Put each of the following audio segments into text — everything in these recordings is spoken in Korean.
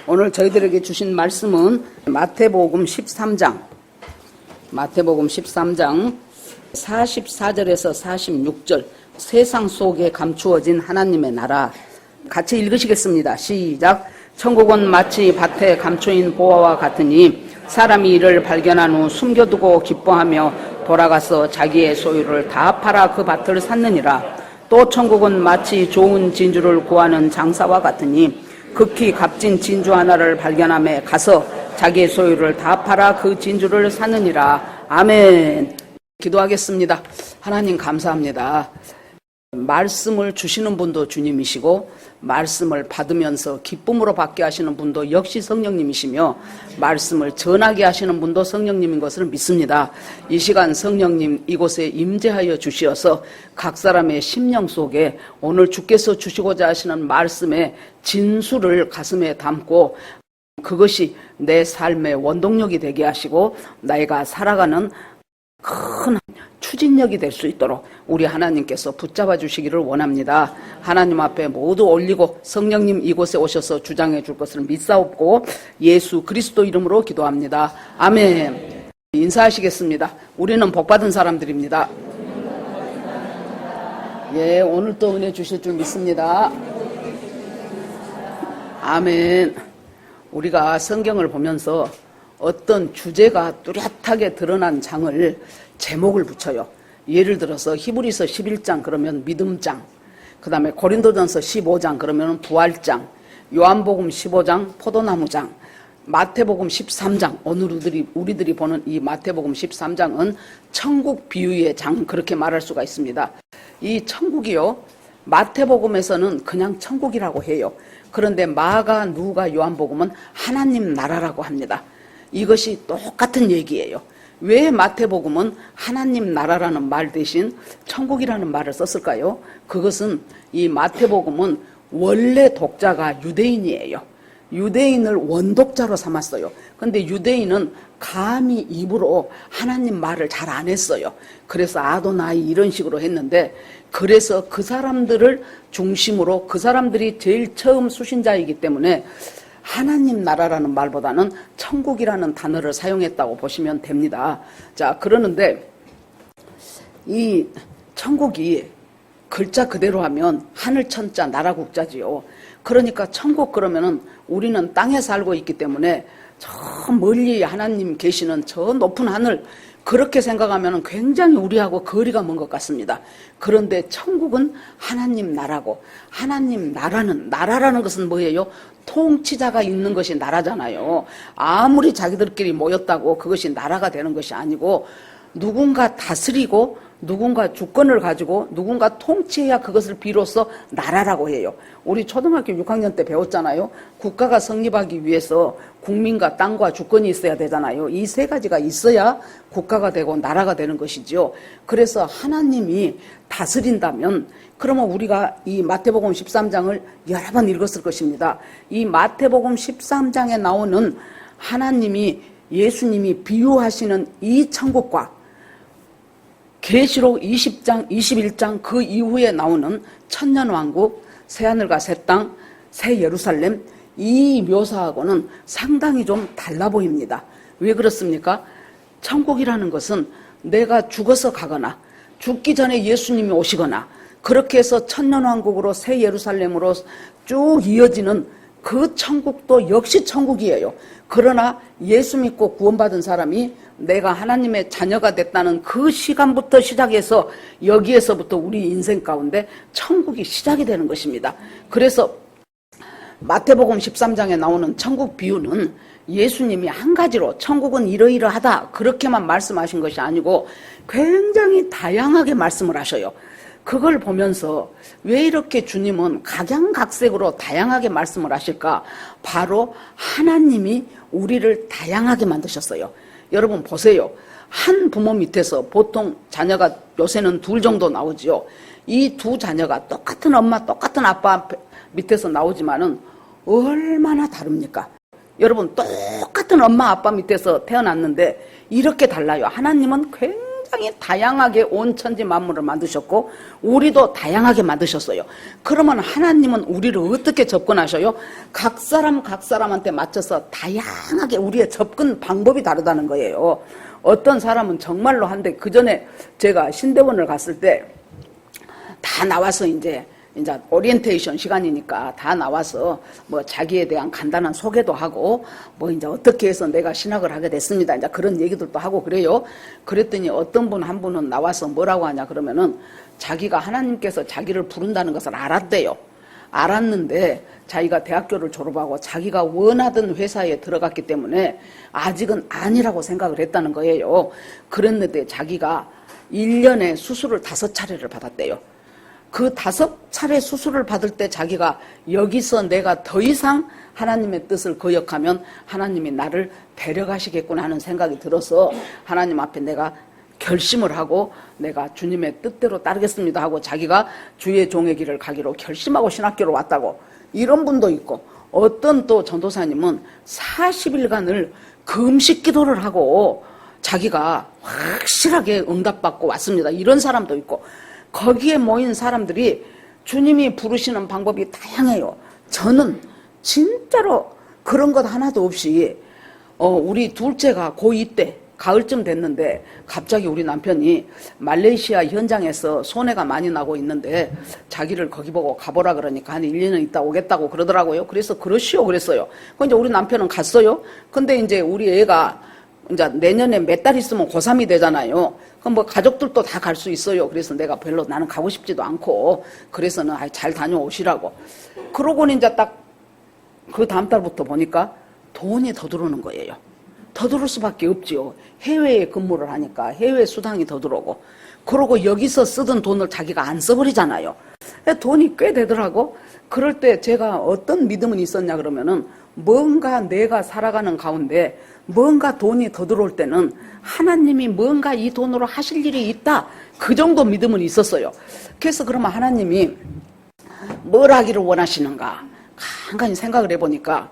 오늘 저희들에게 주신 말씀은 마태복음 13장 44절에서 46절 세상 속에 감추어진 하나님의 나라. 같이 읽으시겠습니다. 시작. 천국은 마치 밭에 감춰인 보화와 같으니 사람이 이를 발견한 후 숨겨두고 기뻐하며 돌아가서 자기의 소유를 다 팔아 그 밭을 샀느니라. 또 천국은 마치 좋은 진주를 구하는 장사와 같으니 극히 값진 진주 하나를 발견함에 가서 자기의 소유를 다 팔아 그 진주를 샀느니라. 아멘. 기도하겠습니다. 하나님 감사합니다. 말씀을 주시는 분도 주님이시고 말씀을 받으면서 기쁨으로 받게 하시는 분도 역시 성령님이시며 말씀을 전하게 하시는 분도 성령님인 것을 믿습니다. 이 시간 성령님 이곳에 임재하여 주시어서 각 사람의 심령 속에 오늘 주께서 주시고자 하시는 말씀의 진수를 가슴에 담고 그것이 내 삶의 원동력이 되게 하시고 내가 살아가는 큰 추진력이 될 수 있도록 우리 하나님께서 붙잡아 주시기를 원합니다. 하나님 앞에 모두 올리고 성령님 이곳에 오셔서 주장해 줄 것을 믿사옵고 예수 그리스도 이름으로 기도합니다. 아멘. 인사하시겠습니다. 우리는 복받은 사람들입니다. 예, 오늘 또 은혜 주실 줄 믿습니다. 아멘. 우리가 성경을 보면서 어떤 주제가 뚜렷하게 드러난 장을 제목을 붙여요. 예를 들어서 히브리서 11장 그러면 믿음장, 그 다음에 고린도전서 15장 그러면 부활장, 요한복음 15장 포도나무장, 마태복음 13장 오늘 우리들이 보는 이 마태복음 13장은 천국 비유의 장 그렇게 말할 수가 있습니다. 이 천국이요 마태복음에서는 그냥 천국이라고 해요. 그런데 마가, 누가, 요한복음은 하나님 나라라고 합니다. 이것이 똑같은 얘기예요. 왜 마태복음은 하나님 나라라는 말 대신 천국이라는 말을 썼을까요? 그것은 이 마태복음은 원래 독자가 유대인이에요. 유대인을 원독자로 삼았어요. 근데 유대인은 감히 입으로 하나님 말을 잘 안 했어요. 그래서 아도나이 이런 식으로 했는데 그래서 그 사람들을 중심으로 그 사람들이 제일 처음 수신자이기 때문에 하나님 나라라는 말보다는 천국이라는 단어를 사용했다고 보시면 됩니다. 자, 그러는데 이 천국이 글자 그대로 하면 하늘 천자 나라 국자지요. 그러니까 천국 그러면은 우리는 땅에 살고 있기 때문에 저 멀리 하나님 계시는 저 높은 하늘 그렇게 생각하면 굉장히 우리하고 거리가 먼 것 같습니다. 그런데 천국은 하나님 나라고 하나님 나라라는 것은 뭐예요? 통치자가 있는 것이 나라잖아요. 아무리 자기들끼리 모였다고 그것이 나라가 되는 것이 아니고 누군가 다스리고 누군가 주권을 가지고 누군가 통치해야 그것을 비로소 나라라고 해요. 우리 초등학교 6학년 때 배웠잖아요. 국가가 성립하기 위해서 국민과 땅과 주권이 있어야 되잖아요. 이 세 가지가 있어야 국가가 되고 나라가 되는 것이지요. 그래서 하나님이 다스린다면 그러면 우리가 이 마태복음 13장을 여러 번 읽었을 것입니다. 이 마태복음 13장에 나오는 하나님이 예수님이 비유하시는 이 천국과 계시록 20장, 21장 그 이후에 나오는 천년왕국, 새하늘과 새 땅, 새 예루살렘 이 묘사하고는 상당히 좀 달라 보입니다. 왜 그렇습니까? 천국이라는 것은 내가 죽어서 가거나 죽기 전에 예수님이 오시거나 그렇게 해서 천년왕국으로 새 예루살렘으로 쭉 이어지는 그 천국도 역시 천국이에요. 그러나 예수 믿고 구원받은 사람이 내가 하나님의 자녀가 됐다는 그 시간부터 시작해서 여기에서부터 우리 인생 가운데 천국이 시작이 되는 것입니다. 그래서 마태복음 13장에 나오는 천국 비유는 예수님이 한 가지로 천국은 이러이러하다 그렇게만 말씀하신 것이 아니고 굉장히 다양하게 말씀을 하셔요. 그걸 보면서 왜 이렇게 주님은 각양각색으로 다양하게 말씀을 하실까? 바로 하나님이 우리를 다양하게 만드셨어요. 여러분 보세요. 한 부모 밑에서 보통 자녀가 요새는 둘 정도 나오지요. 이 두 자녀가 똑같은 엄마, 똑같은 아빠 밑에서 나오지만은 얼마나 다릅니까? 여러분 똑같은 엄마, 아빠 밑에서 태어났는데 이렇게 달라요. 하나님은 굉장히 굉장히 다양하게 온 천지 만물을 만드셨고 우리도 다양하게 만드셨어요. 그러면 하나님은 우리를 어떻게 접근하셔요? 각 사람한테 맞춰서 다양하게 우리의 접근 방법이 다르다는 거예요. 어떤 사람은 정말로 한데 그전에 제가 신대원을 갔을 때 다 나와서 이제 오리엔테이션 시간이니까 다 나와서 뭐 자기에 대한 간단한 소개도 하고 뭐 이제 어떻게 해서 내가 신학을 하게 됐습니다. 이제 그런 얘기들도 하고 그래요. 그랬더니 어떤 분 한 분은 나와서 뭐라고 하냐 그러면은 자기가 하나님께서 자기를 부른다는 것을 알았대요. 알았는데 자기가 대학교를 졸업하고 자기가 원하던 회사에 들어갔기 때문에 아직은 아니라고 생각을 했다는 거예요. 그랬는데 자기가 1년에 수술을 5차례를 받았대요. 그 5차례 수술을 받을 때 자기가 여기서 내가 더 이상 하나님의 뜻을 거역하면 하나님이 나를 데려가시겠구나 하는 생각이 들어서 하나님 앞에 내가 결심을 하고 내가 주님의 뜻대로 따르겠습니다 하고 자기가 주의 종의 길을 가기로 결심하고 신학교로 왔다고 이런 분도 있고 어떤 또 전도사님은 40일간을 금식 기도를 하고 자기가 확실하게 응답받고 왔습니다. 이런 사람도 있고 거기에 모인 사람들이 주님이 부르시는 방법이 다양해요. 저는 진짜로 그런 것 하나도 없이 우리 둘째가 고2 때 가을쯤 됐는데 갑자기 우리 남편이 말레이시아 현장에서 손해가 많이 나고 있는데 자기를 거기 보고 가보라 그러니까 한 1, 2년 있다 오겠다고 그러더라고요. 그래서 그러시오 그랬어요. 이제 우리 남편은 갔어요. 근데 이제 우리 애가 이제 내년에 몇 달 있으면 고3이 되잖아요. 그럼 뭐 가족들도 다 갈 수 있어요. 그래서 내가 별로 나는 가고 싶지도 않고 그래서는 잘 다녀오시라고. 그러고는 이제 딱 그 다음 달부터 보니까 돈이 더 들어오는 거예요. 더 들어올 수밖에 없지요. 해외에 근무를 하니까 해외 수당이 더 들어오고 그러고 여기서 쓰던 돈을 자기가 안 써버리잖아요. 돈이 꽤 되더라고. 그럴 때 제가 어떤 믿음은 있었냐 그러면은 뭔가 내가 살아가는 가운데 뭔가 돈이 더 들어올 때는 하나님이 뭔가 이 돈으로 하실 일이 있다. 그 정도 믿음은 있었어요. 그래서 그러면 하나님이 뭘 하기를 원하시는가 간간히 생각을 해보니까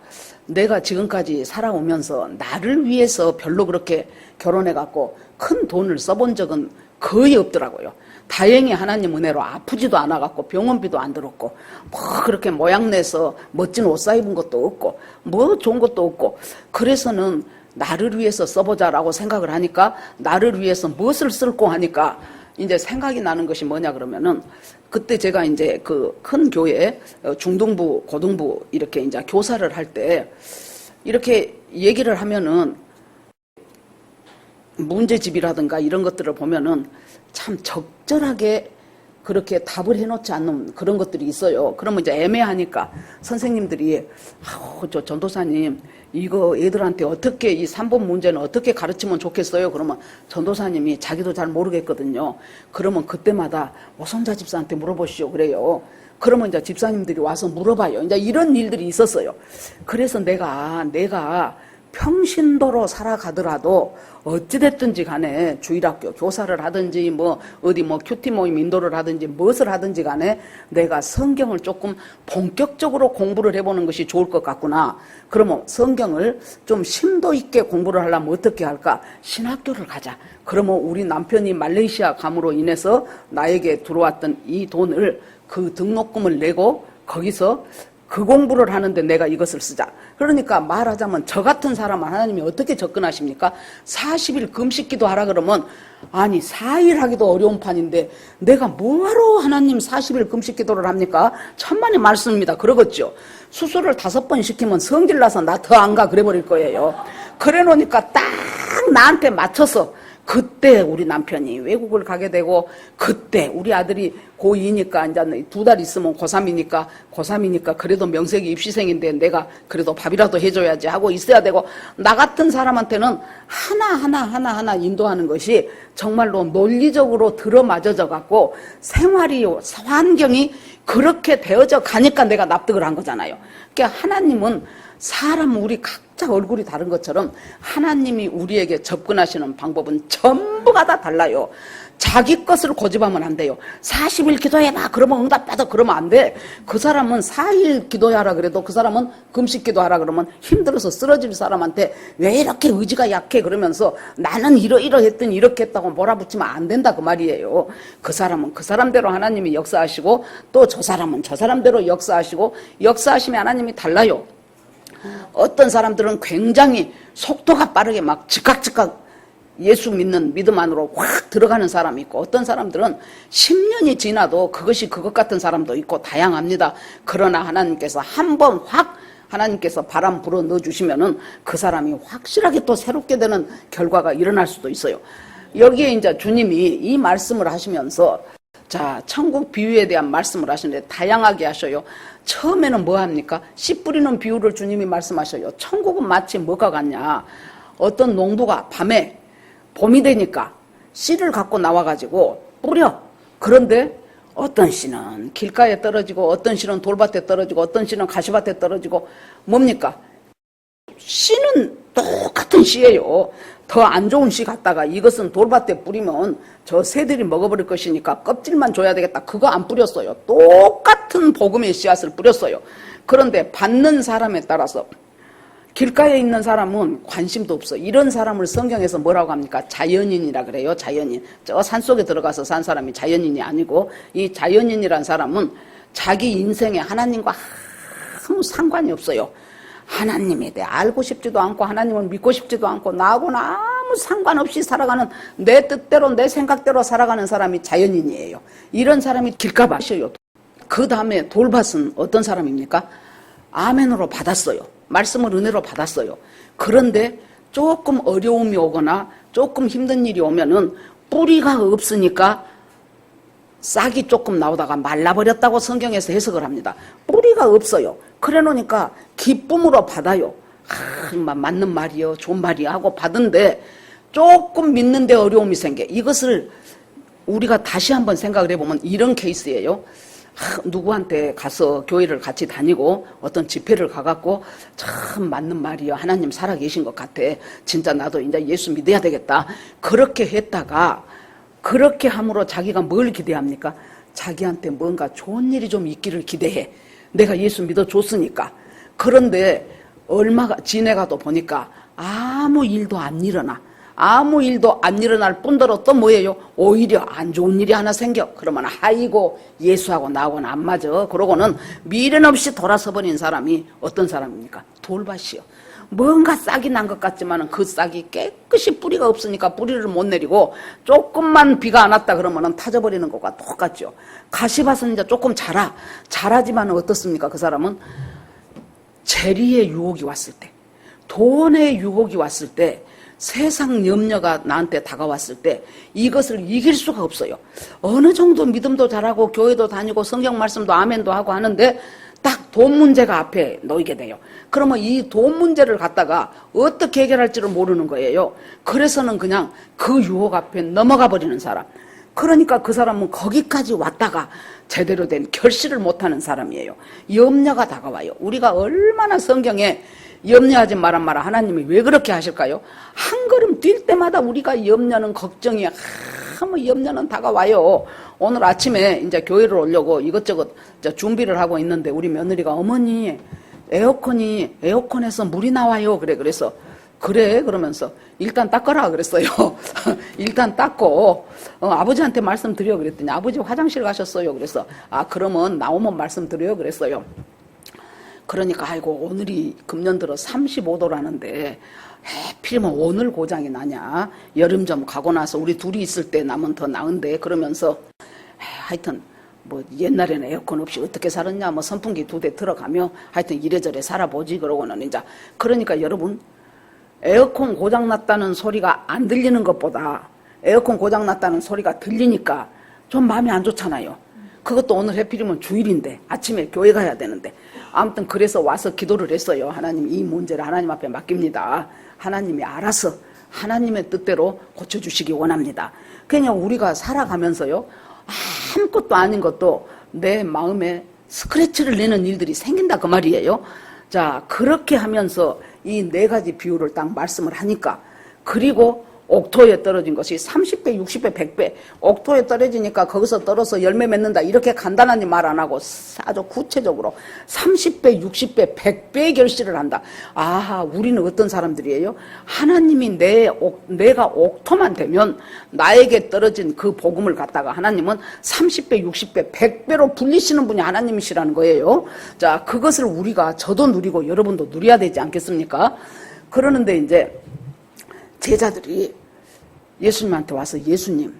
내가 지금까지 살아오면서 나를 위해서 별로 그렇게 결혼해갖고 큰 돈을 써본 적은 거의 없더라고요. 다행히 하나님 은혜로 아프지도 않아갖고 병원비도 안 들었고 뭐 그렇게 모양내서 멋진 옷 사입은 것도 없고 뭐 좋은 것도 없고 그래서는 나를 위해서 써보자라고 생각을 하니까 나를 위해서 무엇을 쓸고 하니까 이제 생각이 나는 것이 뭐냐 그러면은 그때 제가 이제 그 큰 교회 중등부 고등부 이렇게 이제 교사를 할 때 이렇게 얘기를 하면은 문제집이라든가 이런 것들을 보면은 참 적절하게 그렇게 답을 해놓지 않는 그런 것들이 있어요. 그러면 이제 애매하니까 선생님들이 저 전도사님 이거 애들한테 어떻게 이 3번 문제는 어떻게 가르치면 좋겠어요? 그러면 전도사님이 자기도 잘 모르겠거든요. 그러면 그때마다 오선자 집사한테 물어보시오 그래요. 그러면 이제 집사님들이 와서 물어봐요. 이제 이런 일들이 있었어요. 그래서 내가 평신도로 살아가더라도 어찌됐든지 간에 주일학교 교사를 하든지 뭐 어디 뭐 큐티 모임 인도를 하든지 무엇을 하든지 간에 내가 성경을 조금 본격적으로 공부를 해보는 것이 좋을 것 같구나. 그러면 성경을 좀 심도 있게 공부를 하려면 어떻게 할까? 신학교를 가자. 그러면 우리 남편이 말레이시아 감으로 인해서 나에게 들어왔던 이 돈을 그 등록금을 내고 거기서 그 공부를 하는데 내가 이것을 쓰자. 그러니까 말하자면 저 같은 사람은 하나님이 어떻게 접근하십니까? 40일 금식기도 하라 그러면 아니 4일 하기도 어려운 판인데 내가 뭐하러 하나님 40일 금식기도를 합니까? 천만의 말씀입니다. 그러겠죠. 수술을 5번 시키면 성질 나서 나 더 안 가 그래버릴 거예요. 그래 놓으니까 딱 나한테 맞춰서 그때 우리 남편이 외국을 가게 되고 그때 우리 아들이 고2니까 이제 2달 있으면 고3이니까 그래도 명색이 입시생인데 내가 그래도 밥이라도 해줘야지 하고 있어야 되고 나 같은 사람한테는 하나하나 인도하는 것이 정말로 논리적으로 들어맞아져 갖고 생활이 환경이 그렇게 되어져 가니까 내가 납득을 한 거잖아요. 그러니까 하나님은 사람 우리 각자 얼굴이 다른 것처럼 하나님이 우리에게 접근하시는 방법은 전부가 다 달라요. 자기 것을 고집하면 안 돼요. 40일 기도해봐 그러면 응답받아 그러면 안 돼. 그 사람은 4일 기도하라 그래도 그 사람은 금식 기도하라 그러면 힘들어서 쓰러질 사람한테 왜 이렇게 의지가 약해 그러면서 나는 이러했더니 이렇게 했다고 몰아붙이면 안 된다 그 말이에요. 그 사람은 그 사람대로 하나님이 역사하시고 또 저 사람은 저 사람대로 역사하시고 역사하시면 하나님이 달라요. 어떤 사람들은 굉장히 속도가 빠르게 막 즉각 예수 믿는 믿음 안으로 확 들어가는 사람이 있고 어떤 사람들은 10년이 지나도 그것이 그것 같은 사람도 있고 다양합니다. 그러나 하나님께서 한번 확 하나님께서 바람 불어 넣어주시면은 그 사람이 확실하게 또 새롭게 되는 결과가 일어날 수도 있어요. 여기에 이제 주님이 이 말씀을 하시면서 자, 천국 비유에 대한 말씀을 하시는데 다양하게 하셔요. 처음에는 뭐 합니까? 씨 뿌리는 비유를 주님이 말씀하셔요. 천국은 마치 뭐가 같냐? 어떤 농부가 밤에 봄이 되니까 씨를 갖고 나와가지고 뿌려. 그런데 어떤 씨는 길가에 떨어지고 어떤 씨는 돌밭에 떨어지고 어떤 씨는 가시밭에 떨어지고 뭡니까? 씨는 똑같은 씨예요. 더 안 좋은 씨 갖다가 이것은 돌밭에 뿌리면 저 새들이 먹어버릴 것이니까 껍질만 줘야 되겠다. 그거 안 뿌렸어요. 똑같은 복음의 씨앗을 뿌렸어요. 그런데 받는 사람에 따라서 길가에 있는 사람은 관심도 없어. 이런 사람을 성경에서 뭐라고 합니까? 자연인이라 그래요. 자연인. 저 산속에 들어가서 산 사람이 자연인이 아니고 이 자연인이란 사람은 자기 인생에 하나님과 아무 상관이 없어요. 하나님에 대해 알고 싶지도 않고 하나님을 믿고 싶지도 않고 나하고는 아무 상관없이 살아가는 내 뜻대로 내 생각대로 살아가는 사람이 자연인이에요. 이런 사람이 길가밭이에요. 그 다음에 돌밭은 어떤 사람입니까? 아멘으로 받았어요. 말씀을 은혜로 받았어요. 그런데 조금 어려움이 오거나 조금 힘든 일이 오면은 뿌리가 없으니까 싹이 조금 나오다가 말라버렸다고 성경에서 해석을 합니다. 뿌리가 없어요. 그래 놓으니까 기쁨으로 받아요. 맞는 말이요, 좋은 말이야 하고 받은데 조금 믿는데 어려움이 생겨. 이것을 우리가 다시 한번 생각을 해보면 이런 케이스예요. 누구한테 가서 교회를 같이 다니고 어떤 집회를 가갖고 참 맞는 말이요, 하나님 살아계신 것 같아, 진짜 나도 이제 예수 믿어야 되겠다, 그렇게 했다가 그렇게 함으로 자기가 뭘 기대합니까? 자기한테 뭔가 좋은 일이 좀 있기를 기대해. 내가 예수 믿어줬으니까. 그런데 얼마가 지내가도 보니까 아무 일도 안 일어나. 아무 일도 안 일어날 뿐더러 또 뭐예요? 오히려 안 좋은 일이 하나 생겨. 그러면 아이고 예수하고 나하고는 안 맞아. 그러고는 미련 없이 돌아서 버린 사람이 어떤 사람입니까? 돌밭이요. 뭔가 싹이 난 것 같지만 그 싹이 깨끗이 뿌리가 없으니까 뿌리를 못 내리고 조금만 비가 안 왔다 그러면 타져버리는 것과 똑같죠. 가시밭은 이제 조금 자라지만 어떻습니까? 그 사람은 재리의 유혹이 왔을 때, 돈의 유혹이 왔을 때, 세상 염려가 나한테 다가왔을 때 이것을 이길 수가 없어요. 어느 정도 믿음도 잘하고 교회도 다니고 성경 말씀도 아멘도 하고 하는데 딱 돈 문제가 앞에 놓이게 돼요. 그러면 이 돈 문제를 갖다가 어떻게 해결할지를 모르는 거예요. 그래서는 그냥 그 유혹 앞에 넘어가 버리는 사람. 그러니까 그 사람은 거기까지 왔다가 제대로 된 결실을 못하는 사람이에요. 염려가 다가와요. 우리가 얼마나 성경에 염려하지 말란 말아 하나님이 왜 그렇게 하실까요? 한 걸음 뛸 때마다 우리가 염려는 걱정이 뭐 염려는 다가와요. 오늘 아침에 이제 교회를 오려고 이것저것 이제 준비를 하고 있는데 우리 며느리가 어머니 에어컨에서 물이 나와요. 그래서 그래 그러면서 일단 닦아라 그랬어요. 일단 닦고 아버지한테 말씀드려 그랬더니 아버지 화장실 가셨어요. 그래서 그러면 나오면 말씀드려요 그랬어요. 그러니까 아이고 오늘이 금년 들어 35도라는데 해필이면 오늘 고장이 나냐, 여름 좀 가고 나서 우리 둘이 있을 때 나면 더 나은데 그러면서 하여튼 뭐 옛날에는 에어컨 없이 어떻게 살았냐, 뭐 선풍기 2대 들어가며 하여튼 이래저래 살아보지 그러고는 이제 그러니까 여러분 에어컨 고장 났다는 소리가 안 들리는 것보다 에어컨 고장 났다는 소리가 들리니까 좀 마음이 안 좋잖아요. 그것도 오늘 해필이면 주일인데 아침에 교회 가야 되는데 아무튼 그래서 와서 기도를 했어요. 하나님 이 문제를 하나님 앞에 맡깁니다. 하나님이 알아서 하나님의 뜻대로 고쳐주시기 원합니다. 그냥 우리가 살아가면서요 아무것도 아닌 것도 내 마음에 스크래치를 내는 일들이 생긴다 그 말이에요. 자 그렇게 하면서 이 4가지 비유를 딱 말씀을 하니까 그리고 옥토에 떨어진 것이 30배, 60배, 100배. 옥토에 떨어지니까 거기서 떨어서 열매 맺는다. 이렇게 간단하니 말 안 하고 아주 구체적으로 30배, 60배, 100배의 결실을 한다. 아하, 우리는 어떤 사람들이에요? 하나님이 내가 옥토만 되면 나에게 떨어진 그 복음을 갖다가 하나님은 30배, 60배, 100배로 불리시는 분이 하나님이시라는 거예요. 자, 그것을 우리가 저도 누리고 여러분도 누려야 되지 않겠습니까? 그러는데 이제 제자들이 예수님한테 와서 예수님,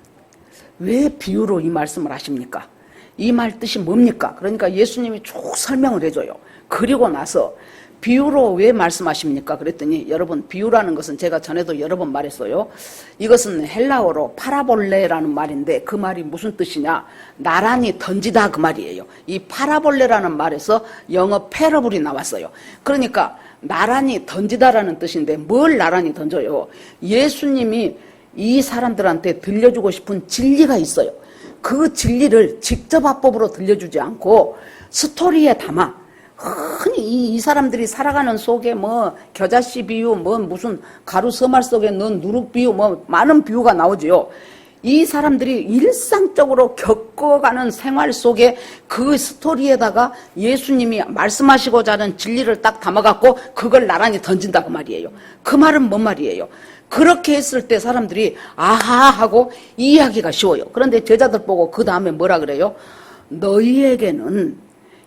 왜 비유로 이 말씀을 하십니까? 이 말 뜻이 뭡니까? 그러니까 예수님이 쭉 설명을 해줘요. 그리고 나서 비유로 왜 말씀하십니까? 그랬더니 여러분, 비유라는 것은 제가 전에도 여러 번 말했어요. 이것은 헬라어로 파라볼레라는 말인데 그 말이 무슨 뜻이냐? 나란히 던지다 그 말이에요. 이 파라볼레라는 말에서 영어 패러블이 나왔어요. 그러니까 나란히 던지다라는 뜻인데 뭘 나란히 던져요? 예수님이 이 사람들한테 들려주고 싶은 진리가 있어요. 그 진리를 직접 합법으로 들려주지 않고 스토리에 담아 흔히 이 사람들이 살아가는 속에 뭐 겨자씨 비유, 뭐 무슨 가루 서말 속에 넣은 누룩 비유, 뭐 많은 비유가 나오지요. 이 사람들이 일상적으로 겪어가는 생활 속에 그 스토리에다가 예수님이 말씀하시고자 하는 진리를 딱 담아갖고 그걸 나란히 던진다 그 말이에요. 그 말은 뭔 말이에요? 그렇게 했을 때 사람들이 아하 하고 이해하기가 쉬워요. 그런데 제자들 보고 그 다음에 뭐라 그래요? 너희에게는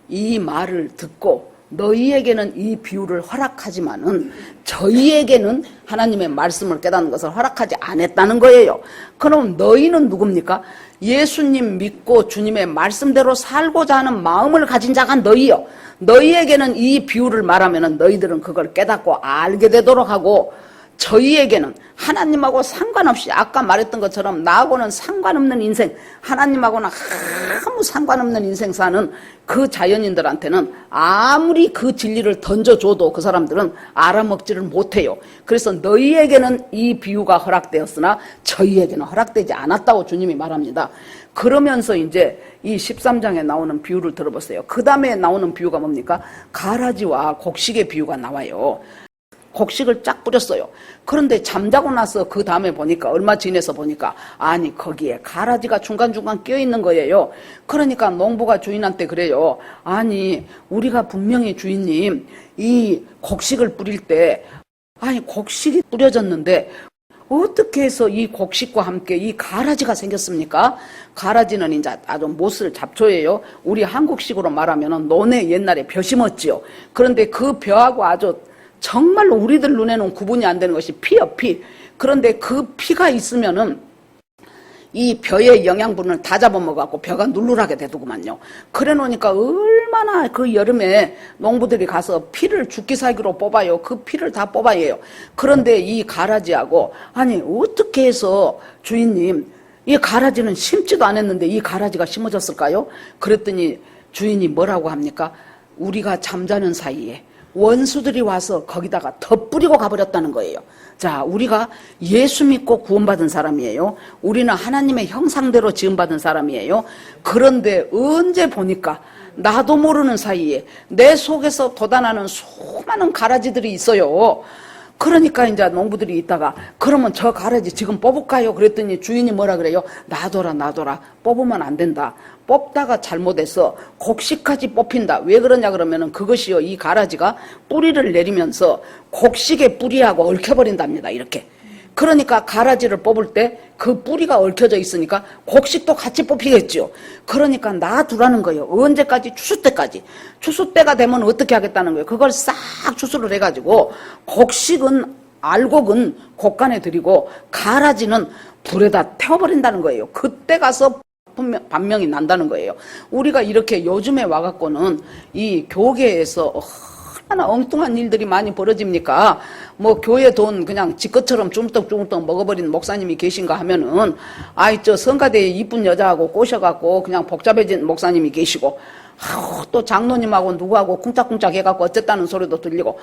이 말을 듣고 너희에게는 이 비유를 허락하지만은 저희에게는 하나님의 말씀을 깨닫는 것을 허락하지 않았다는 거예요. 그럼 너희는 누굽니까? 예수님 믿고 주님의 말씀대로 살고자 하는 마음을 가진 자가 너희요. 너희에게는 이 비유를 말하면은 너희들은 그걸 깨닫고 알게 되도록 하고, 저희에게는 하나님하고 상관없이 아까 말했던 것처럼 나하고는 상관없는 인생, 하나님하고는 아무 상관없는 인생 사는 그 자연인들한테는 아무리 그 진리를 던져줘도 그 사람들은 알아먹지를 못해요. 그래서 너희에게는 이 비유가 허락되었으나 저희에게는 허락되지 않았다고 주님이 말합니다. 그러면서 이제 이 13장에 나오는 비유를 들어보세요. 그 다음에 나오는 비유가 뭡니까? 가라지와 곡식의 비유가 나와요. 곡식을 쫙 뿌렸어요. 그런데 잠자고 나서 그 다음에 보니까 얼마 지내서 보니까 아니 거기에 가라지가 중간중간 껴있는 거예요. 그러니까 농부가 주인한테 그래요. 아니 우리가 분명히 주인님 이 곡식을 뿌릴 때 아니 곡식이 뿌려졌는데 어떻게 해서 이 곡식과 함께 이 가라지가 생겼습니까? 가라지는 이제 아주 못쓸 잡초예요. 우리 한국식으로 말하면 논에 옛날에 벼 심었지요. 그런데 그 벼하고 아주 정말로 우리들 눈에는 구분이 안 되는 것이 피요, 피. 그런데 그 피가 있으면은 이 벼의 영양분을 다 잡아먹어갖고 벼가 눌눌하게 되더구만요. 그래 놓으니까 얼마나 그 여름에 농부들이 가서 피를 죽기 살기로 뽑아요. 그 피를 다 뽑아야 해요. 그런데 이 가라지하고 아니 어떻게 해서 주인님 이 가라지는 심지도 않았는데 이 가라지가 심어졌을까요? 그랬더니 주인이 뭐라고 합니까? 우리가 잠자는 사이에 원수들이 와서 거기다가 덧뿌리고 가버렸다는 거예요. 자, 우리가 예수 믿고 구원받은 사람이에요. 우리는 하나님의 형상대로 지음받은 사람이에요. 그런데 언제 보니까 나도 모르는 사이에 내 속에서 돋아나는 수많은 가라지들이 있어요. 그러니까 이제 농부들이 있다가 그러면 저 가라지 지금 뽑을까요? 그랬더니 주인이 뭐라 그래요? 놔둬라 뽑으면 안 된다. 뽑다가 잘못해서 곡식까지 뽑힌다. 왜 그러냐 그러면은 그것이요 이 가라지가 뿌리를 내리면서 곡식의 뿌리하고 얽혀버린답니다. 이렇게. 그러니까 가라지를 뽑을 때 그 뿌리가 얽혀져 있으니까 곡식도 같이 뽑히겠죠. 그러니까 놔두라는 거예요. 언제까지? 추수 때까지. 추수 때가 되면 어떻게 하겠다는 거예요. 그걸 싹 추수를 해가지고 곡식은 알곡은 곡간에 들이고 가라지는 불에다 태워버린다는 거예요. 그때 가서 반명이 난다는 거예요. 우리가 이렇게 요즘에 와갖고는 이 교계에서 얼마나 엉뚱한 일들이 많이 벌어집니까? 뭐 교회 돈 그냥 지 것처럼 쭈물떡 먹어버린 목사님이 계신가 하면은 아이 저 성가대에 이쁜 여자하고 꼬셔갖고 그냥 복잡해진 목사님이 계시고 또 장로님하고 누구하고 쿵짝쿵짝 해갖고 어쨌다는 소리도 들리고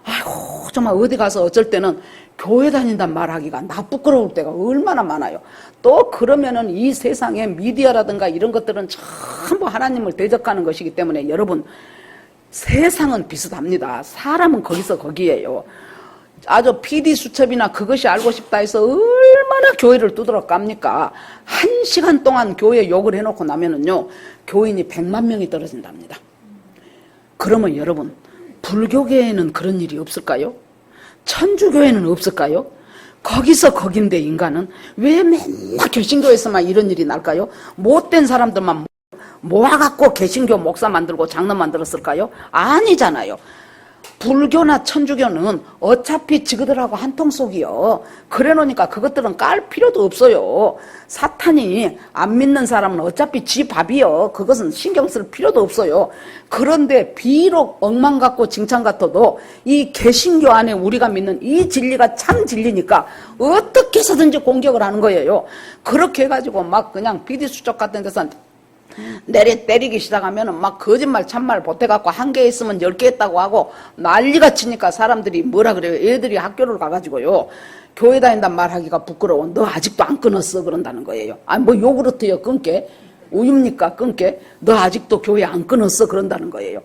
아이고 정말 어디 가서 어쩔 때는 교회 다닌단 말하기가 나 부끄러울 때가 얼마나 많아요. 또 그러면은 이 세상에 미디어라든가 이런 것들은 전부 하나님을 대적하는 것이기 때문에 여러분 세상은 비슷합니다. 사람은 거기서 거기에요. 아주 PD 수첩이나 그것이 알고 싶다 해서 얼마나 교회를 두드러 깝니까? 1시간 동안 교회 욕을 해놓고 나면은요, 교인이 100만 명이 떨어진답니다. 그러면 여러분, 불교계에는 그런 일이 없을까요? 천주교회는 없을까요? 거기서 거긴데 인간은 왜 맨날 개신교에서만 이런 일이 날까요? 못된 사람들만 모아갖고 개신교 목사 만들고 장로 만들었을까요? 아니잖아요. 불교나 천주교는 어차피 지그들하고 한통속이요. 그래 놓으니까 그것들은 깔 필요도 없어요. 사탄이 안 믿는 사람은 어차피 지 밥이요. 그것은 신경 쓸 필요도 없어요. 그런데 비록 억만 같고 칭찬 같아도 이 개신교 안에 우리가 믿는 이 진리가 참 진리니까 어떻게 해서든지 공격을 하는 거예요. 그렇게 해가지고 막 그냥 비디수첩 같은 데서 때리기 시작하면은 막 거짓말 참말 보태갖고 한 개 있으면 10개 했다고 하고 난리가 치니까 사람들이 뭐라 그래요. 애들이 학교를 가가지고요, 교회 다닌단 말하기가 부끄러워. 너 아직도 안 끊었어 그런다는 거예요. 아니 뭐 요구르트요 끊게? 우유입니까 끊게? 너 아직도 교회 안 끊었어 그런다는 거예요.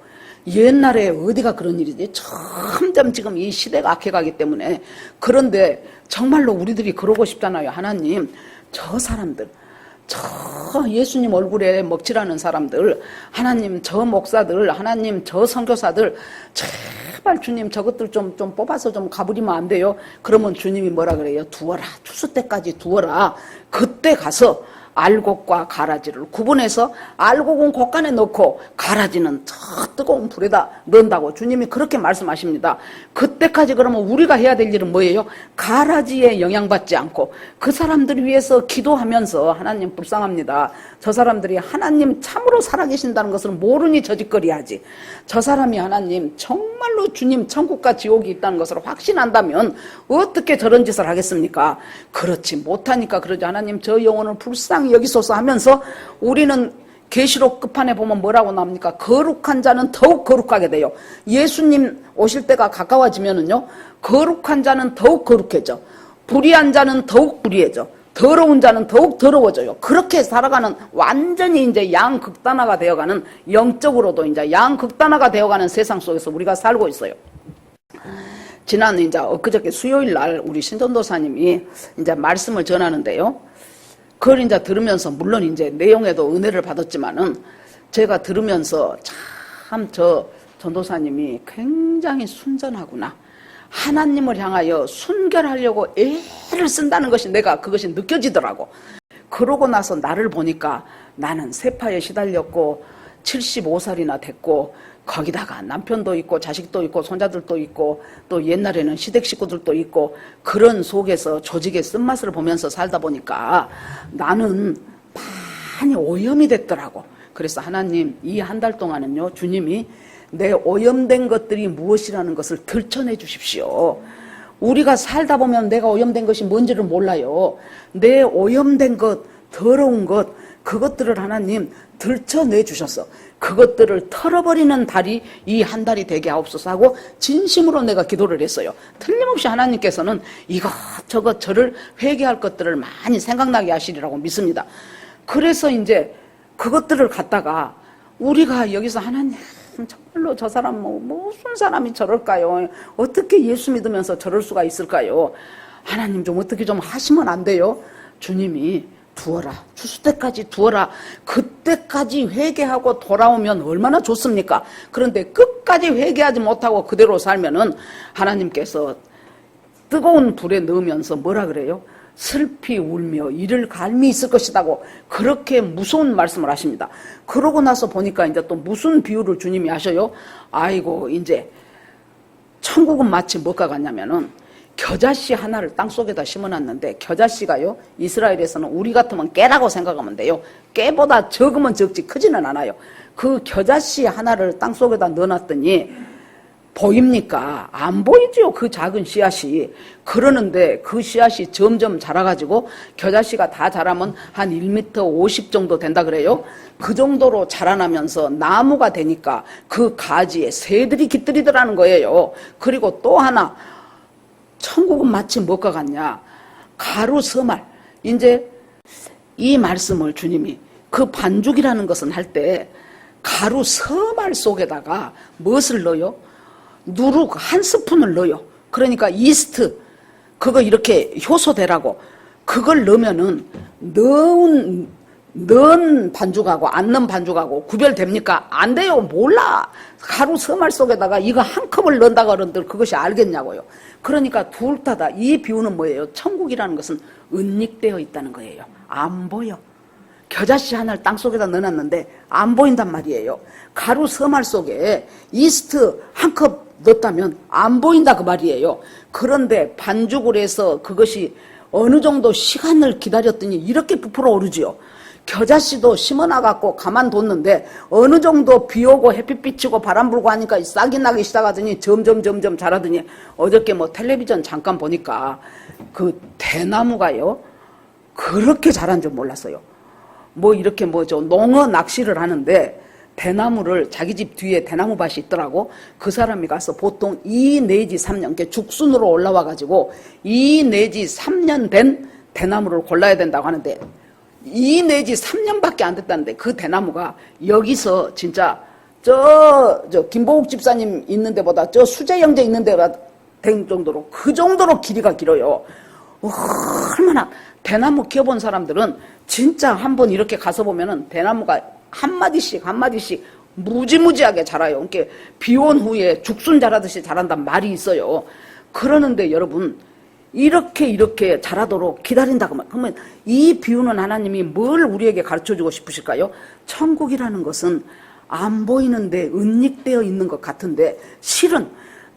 옛날에 어디가 그런 일이지? 점점 지금 이 시대가 악해가기 때문에. 그런데 정말로 우리들이 그러고 싶잖아요. 하나님, 저 사람들, 저 예수님 얼굴에 먹칠하는 사람들, 하나님 저 목사들, 하나님 저 선교사들, 제발 주님 저것들 좀 뽑아서 좀 가버리면 안 돼요? 그러면 주님이 뭐라 그래요? 두어라, 추수 때까지 두어라. 그때 가서 알곡과 가라지를 구분해서 알곡은 곳간에 넣고 가라지는 저 뜨거운 불에다 넣는다고 주님이 그렇게 말씀하십니다. 그때까지 그러면 우리가 해야 될 일은 뭐예요? 가라지에 영향받지 않고 그 사람들을 위해서 기도하면서, 하나님 불쌍합니다. 저 사람들이 하나님 참으로 살아계신다는 것을 모르니 저짓거리하지. 저 사람이 하나님 정말로 주님 천국과 지옥이 있다는 것을 확신한다면 어떻게 저런 짓을 하겠습니까? 그렇지 못하니까 그러지. 하나님 저 영혼을 불쌍히 여기소서 하면서 우리는 계시록 끝판에 보면 뭐라고 나옵니까? 거룩한 자는 더욱 거룩하게 돼요. 예수님 오실 때가 가까워지면은요, 거룩한 자는 더욱 거룩해져, 불의한 자는 더욱 불의해져, 더러운 자는 더욱 더러워져요. 그렇게 살아가는, 완전히 이제 양극단화가 되어가는, 영적으로도 이제 양극단화가 되어가는 세상 속에서 우리가 살고 있어요. 지난 이제 엊그저께 수요일 날 우리 신전도사님이 이제 말씀을 전하는데요. 그걸 이제 들으면서, 물론 이제 내용에도 은혜를 받았지만은, 제가 들으면서 참 저 전도사님이 굉장히 순전하구나. 하나님을 향하여 순결하려고 애를 쓴다는 것이 그것이 느껴지더라고. 그러고 나서 나를 보니까 나는 세파에 시달렸고 75살이나 됐고 거기다가 남편도 있고 자식도 있고 손자들도 있고 또 옛날에는 시댁 식구들도 있고 그런 속에서 조직의 쓴맛을 보면서 살다 보니까 나는 많이 오염이 됐더라고. 그래서 하나님, 이 한 달 동안은요, 주님이 내 오염된 것들이 무엇이라는 것을 들춰내 주십시오. 우리가 살다 보면 내가 오염된 것이 뭔지를 몰라요. 내 오염된 것, 더러운 것, 그것들을 하나님 들춰내 주셔서 그것들을 털어버리는 달이 이 한 달이 되게 하옵소서 하고 진심으로 내가 기도를 했어요. 틀림없이 하나님께서는 이것저것 저를 회개할 것들을 많이 생각나게 하시리라고 믿습니다. 그래서 이제 그것들을 갖다가 우리가 여기서 하나님, 정말로 저 사람 무슨 사람이 저럴까요? 어떻게 예수 믿으면서 저럴 수가 있을까요? 하나님 좀 어떻게 좀 하시면 안 돼요? 주님이 두어라, 추수 때까지 두어라. 그때까지 회개하고 돌아오면 얼마나 좋습니까? 그런데 끝까지 회개하지 못하고 그대로 살면은 하나님께서 뜨거운 불에 넣으면서 뭐라 그래요? 슬피 울며 이를 갈미 있을 것이다고 그렇게 무서운 말씀을 하십니다. 그러고 나서 보니까 이제 또 무슨 비유를 주님이 하셔요? 아이고, 이제 천국은 마치 뭐가 같냐면은 겨자씨 하나를 땅속에다 심어놨는데, 겨자씨가요, 이스라엘에서는 우리 같으면 깨라고 생각하면 돼요. 깨보다 적으면 적지 크지는 않아요. 그 겨자씨 하나를 땅속에다 넣어놨더니 보입니까? 안 보이죠, 그 작은 씨앗이. 그러는데 그 씨앗이 점점 자라가지고 겨자씨가 다 자라면 한 1m 50 정도 된다 그래요. 그 정도로 자라나면서 나무가 되니까 그 가지에 새들이 깃들이더라는 거예요. 그리고 또 하나, 천국은 마치 뭐가 같냐? 가루 서말. 이제 이 말씀을 주님이 그 반죽이라는 것은 할 때 가루 서말 속에다가 무엇을 넣어요? 누룩 한 스푼을 넣어요. 그러니까 이스트, 그거 이렇게 효소되라고. 그걸 넣으면은 넣은 반죽하고 안 넣은 반죽하고 구별됩니까? 안 돼요. 몰라. 가루 서말 속에다가 이거 한 컵을 넣는다 그러는데 그것이 알겠냐고요. 그러니까 둘 다다. 이 비유는 뭐예요? 천국이라는 것은 은닉되어 있다는 거예요. 안 보여. 겨자씨 하나를 땅속에다 넣어놨는데 안 보인단 말이에요. 가루 서말 속에 이스트 한 컵 넣었다면 안 보인다 그 말이에요. 그런데 반죽을 해서 그것이 어느 정도 시간을 기다렸더니 이렇게 부풀어 오르지요. 겨자씨도 심어놔갖고 가만뒀는데 어느 정도 비 오고 햇빛 비치고 바람 불고 하니까 싹이 나기 시작하더니 점점 자라더니 어저께 뭐 텔레비전 잠깐 보니까 그 대나무가요 그렇게 자란 줄 몰랐어요. 뭐 이렇게 뭐죠 농어 낚시를 하는데 대나무를 자기 집 뒤에 대나무 밭이 있더라고. 그 사람이 가서 보통 2 내지 3년 이렇게 죽순으로 올라와 가지고 2 내지 3년 된 대나무를 골라야 된다고 하는데 2 내지 3년밖에 안 됐다는데 그 대나무가 여기서 진짜 저 김보욱 집사님 있는 데보다 저 수재 형제 있는 데가 된 정도로 그 정도로 길이가 길어요. 얼마나 대나무 키워본 사람들은 진짜 한번 이렇게 가서 보면은 대나무가 한 마디씩 무지무지하게 자라요. 그러니까 비 온 후에 죽순 자라듯이 자란단 말이 있어요. 그러는데 여러분 이렇게 자라도록 기다린다고 말. 그러면 이 비유는 하나님이 뭘 우리에게 가르쳐주고 싶으실까요? 천국이라는 것은 안 보이는데 은닉되어 있는 것 같은데 실은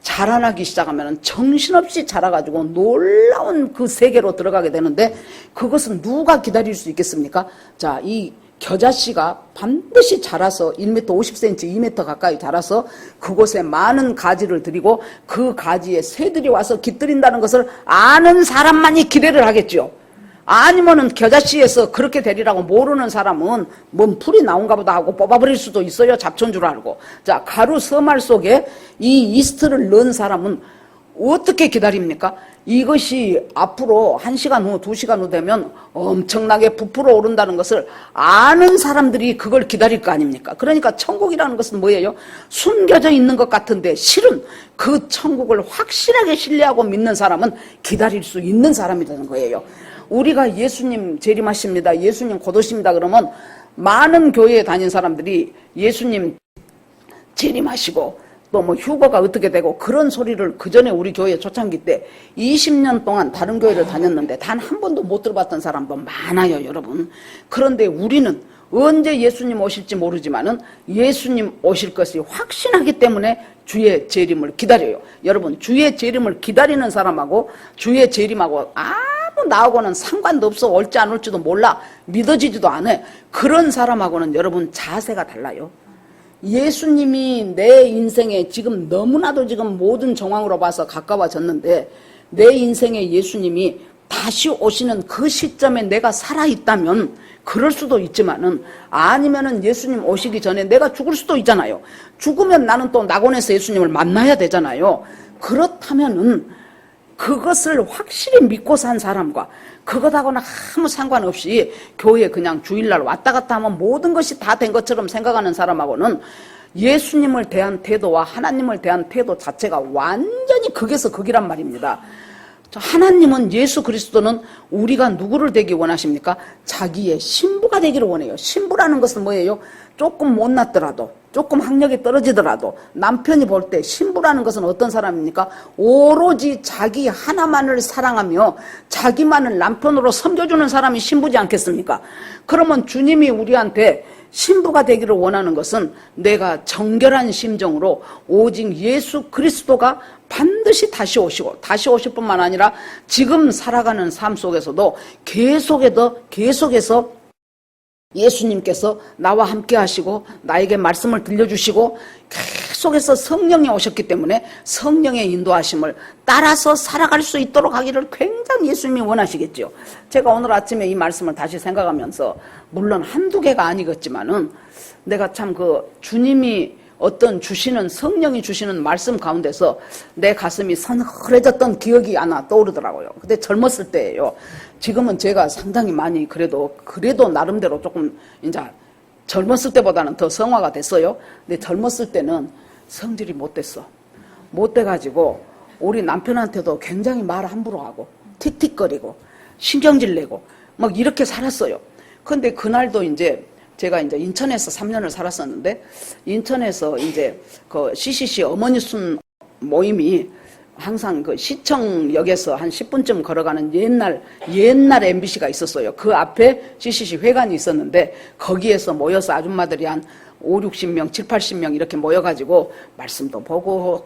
자라나기 시작하면 정신없이 자라가지고 놀라운 그 세계로 들어가게 되는데 그것은 누가 기다릴 수 있겠습니까? 자, 이 겨자씨가 반드시 자라서 1m 50cm, 2m 가까이 자라서 그곳에 많은 가지를 들이고 그 가지에 새들이 와서 깃들인다는 것을 아는 사람만이 기대를 하겠죠. 아니면은 겨자씨에서 그렇게 되리라고 모르는 사람은 뭔 풀이 나온가 보다 하고 뽑아버릴 수도 있어요. 잡초인 줄 알고. 자, 가루 서말 속에 이 이스트를 넣은 사람은 어떻게 기다립니까? 이것이 앞으로 1시간 후, 2시간 후 되면 엄청나게 부풀어 오른다는 것을 아는 사람들이 그걸 기다릴 거 아닙니까? 그러니까 천국이라는 것은 뭐예요? 숨겨져 있는 것 같은데 실은 그 천국을 확실하게 신뢰하고 믿는 사람은 기다릴 수 있는 사람이라는 거예요. 우리가 예수님 재림하십니다. 예수님 곧 오십니다. 그러면 많은 교회에 다닌 사람들이 예수님 재림하시고 또 뭐 휴거가 어떻게 되고 그런 소리를 그 전에 우리 교회 초창기 때 20년 동안 다른 교회를 다녔는데 단 한 번도 못 들어봤던 사람도 많아요, 여러분. 그런데 우리는 언제 예수님 오실지 모르지만은 예수님 오실 것이 확신하기 때문에 주의 재림을 기다려요. 여러분, 주의 재림을 기다리는 사람하고 주의 재림하고 아무 나하고는 상관도 없어. 올지 안 올지도 몰라. 믿어지지도 않아. 그런 사람하고는 여러분 자세가 달라요. 예수님이 내 인생에 지금 너무나도 지금 모든 정황으로 봐서 가까워졌는데 내 인생에 예수님이 다시 오시는 그 시점에 내가 살아있다면 그럴 수도 있지만은 아니면은 예수님 오시기 전에 내가 죽을 수도 있잖아요. 죽으면 나는 또 낙원에서 예수님을 만나야 되잖아요. 그렇다면은 그것을 확실히 믿고 산 사람과 그것하고는 아무 상관없이 교회에 그냥 주일날 왔다 갔다 하면 모든 것이 다 된 것처럼 생각하는 사람하고는 예수님을 대한 태도와 하나님을 대한 태도 자체가 완전히 극에서 극이란 말입니다. 하나님은 예수 그리스도는 우리가 누구를 되기 원하십니까? 자기의 신부가 되기를 원해요. 신부라는 것은 뭐예요? 조금 못났더라도 조금 학력이 떨어지더라도 남편이 볼 때 신부라는 것은 어떤 사람입니까? 오로지 자기 하나만을 사랑하며 자기만을 남편으로 섬겨주는 사람이 신부지 않겠습니까? 그러면 주님이 우리한테 신부가 되기를 원하는 것은 내가 정결한 심정으로 오직 예수 그리스도가 반드시 다시 오시고 다시 오실 뿐만 아니라 지금 살아가는 삶 속에서도 계속해서 예수님께서 나와 함께 하시고 나에게 말씀을 들려주시고 계속해서 성령이 오셨기 때문에 성령의 인도하심을 따라서 살아갈 수 있도록 하기를 굉장히 예수님이 원하시겠죠. 제가 오늘 아침에 이 말씀을 다시 생각하면서 물론 한두 개가 아니겠지만은 내가 참 그 주님이 어떤 주시는 성령이 주시는 말씀 가운데서 내 가슴이 서늘해졌던 기억이 하나 떠오르더라고요. 그때 젊었을 때예요. 지금은 제가 상당히 많이 그래도 나름대로 조금 이제 젊었을 때보다는 더 성화가 됐어요. 근데 젊었을 때는 성질이 못 됐어. 못 돼가지고 우리 남편한테도 굉장히 말 함부로 하고 틱틱거리고 신경질 내고 막 이렇게 살았어요. 근데 그날도 이제 제가 이제 인천에서 3년을 살았었는데, 인천에서 이제 그 CCC 어머니 순 모임이 항상 그 시청역에서 한 10분쯤 걸어가는 옛날 MBC가 있었어요. 그 앞에 CCC 회관이 있었는데, 거기에서 모여서 아줌마들이 한 5, 60명, 7, 80명 이렇게 모여가지고 말씀도 보고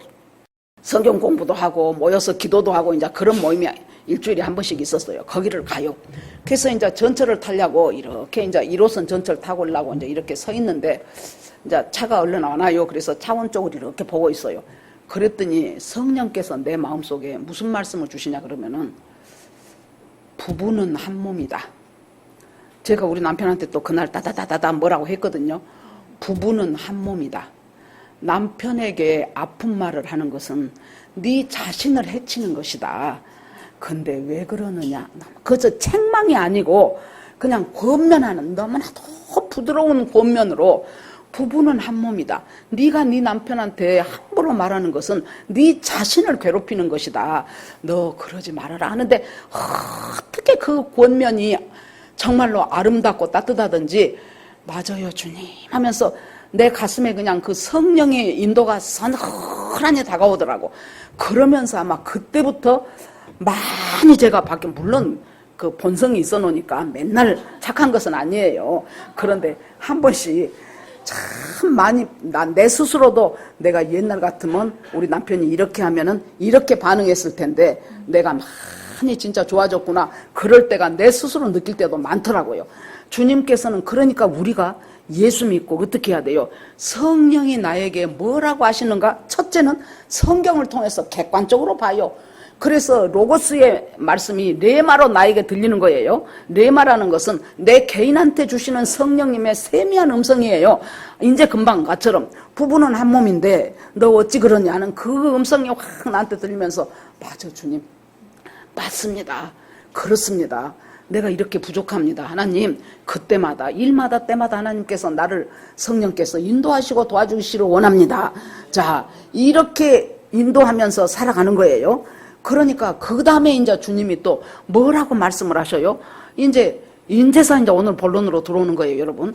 성경 공부도 하고 모여서 기도도 하고 이제 그런 모임이 일주일에 한 번씩 있었어요. 거기를 가요. 그래서 이제 전철을 타려고 이렇게 이제 1호선 전철 타고 오려고 이제 이렇게 서 있는데, 이제 차가 얼른 안 와요. 그래서 차원 쪽을 이렇게 보고 있어요. 그랬더니 성령께서 내 마음속에 무슨 말씀을 주시냐 그러면은, 부부는 한 몸이다. 제가 우리 남편한테 또 그날 따다다다다 뭐라고 했거든요. 부부는 한 몸이다. 남편에게 아픈 말을 하는 것은 네 자신을 해치는 것이다. 근데 왜 그러느냐? 그저 책망이 아니고 그냥 권면하는, 너무나도 부드러운 권면으로 부부는 한 몸이다. 네가 네 남편한테 함부로 말하는 것은 네 자신을 괴롭히는 것이다. 너 그러지 말아라 하는데, 어떻게 그 권면이 정말로 아름답고 따뜻하든지, 맞아요 주님 하면서 내 가슴에 그냥 그 성령의 인도가 서늘하게 다가오더라고. 그러면서 아마 그때부터 많이 제가 바뀌어, 물론 그 본성이 있어 놓으니까 맨날 착한 것은 아니에요. 그런데 한 번씩 참 많이, 내 스스로도 내가 옛날 같으면 우리 남편이 이렇게 하면은 이렇게 반응했을 텐데 내가 많이 진짜 좋아졌구나, 그럴 때가 내 스스로 느낄 때도 많더라고요. 주님께서는 그러니까 우리가 예수 믿고 어떻게 해야 돼요? 성령이 나에게 뭐라고 하시는가? 첫째는 성경을 통해서 객관적으로 봐요. 그래서 로고스의 말씀이 레마로 나에게 들리는 거예요. 레마라는 것은 내 개인한테 주시는 성령님의 세미한 음성이에요. 이제 금방 가처럼 부부는 한 몸인데 너 어찌 그러냐는 그 음성이 확 나한테 들리면서, 맞아 주님, 맞습니다, 그렇습니다, 내가 이렇게 부족합니다. 하나님, 그때마다 일마다 때마다 하나님께서 나를, 성령께서 인도하시고 도와주시기를 원합니다. 자, 이렇게 인도하면서 살아가는 거예요. 그러니까 그 다음에 이제 주님이 또 뭐라고 말씀을 하셔요? 이제서 이제 오늘 본론으로 들어오는 거예요, 여러분.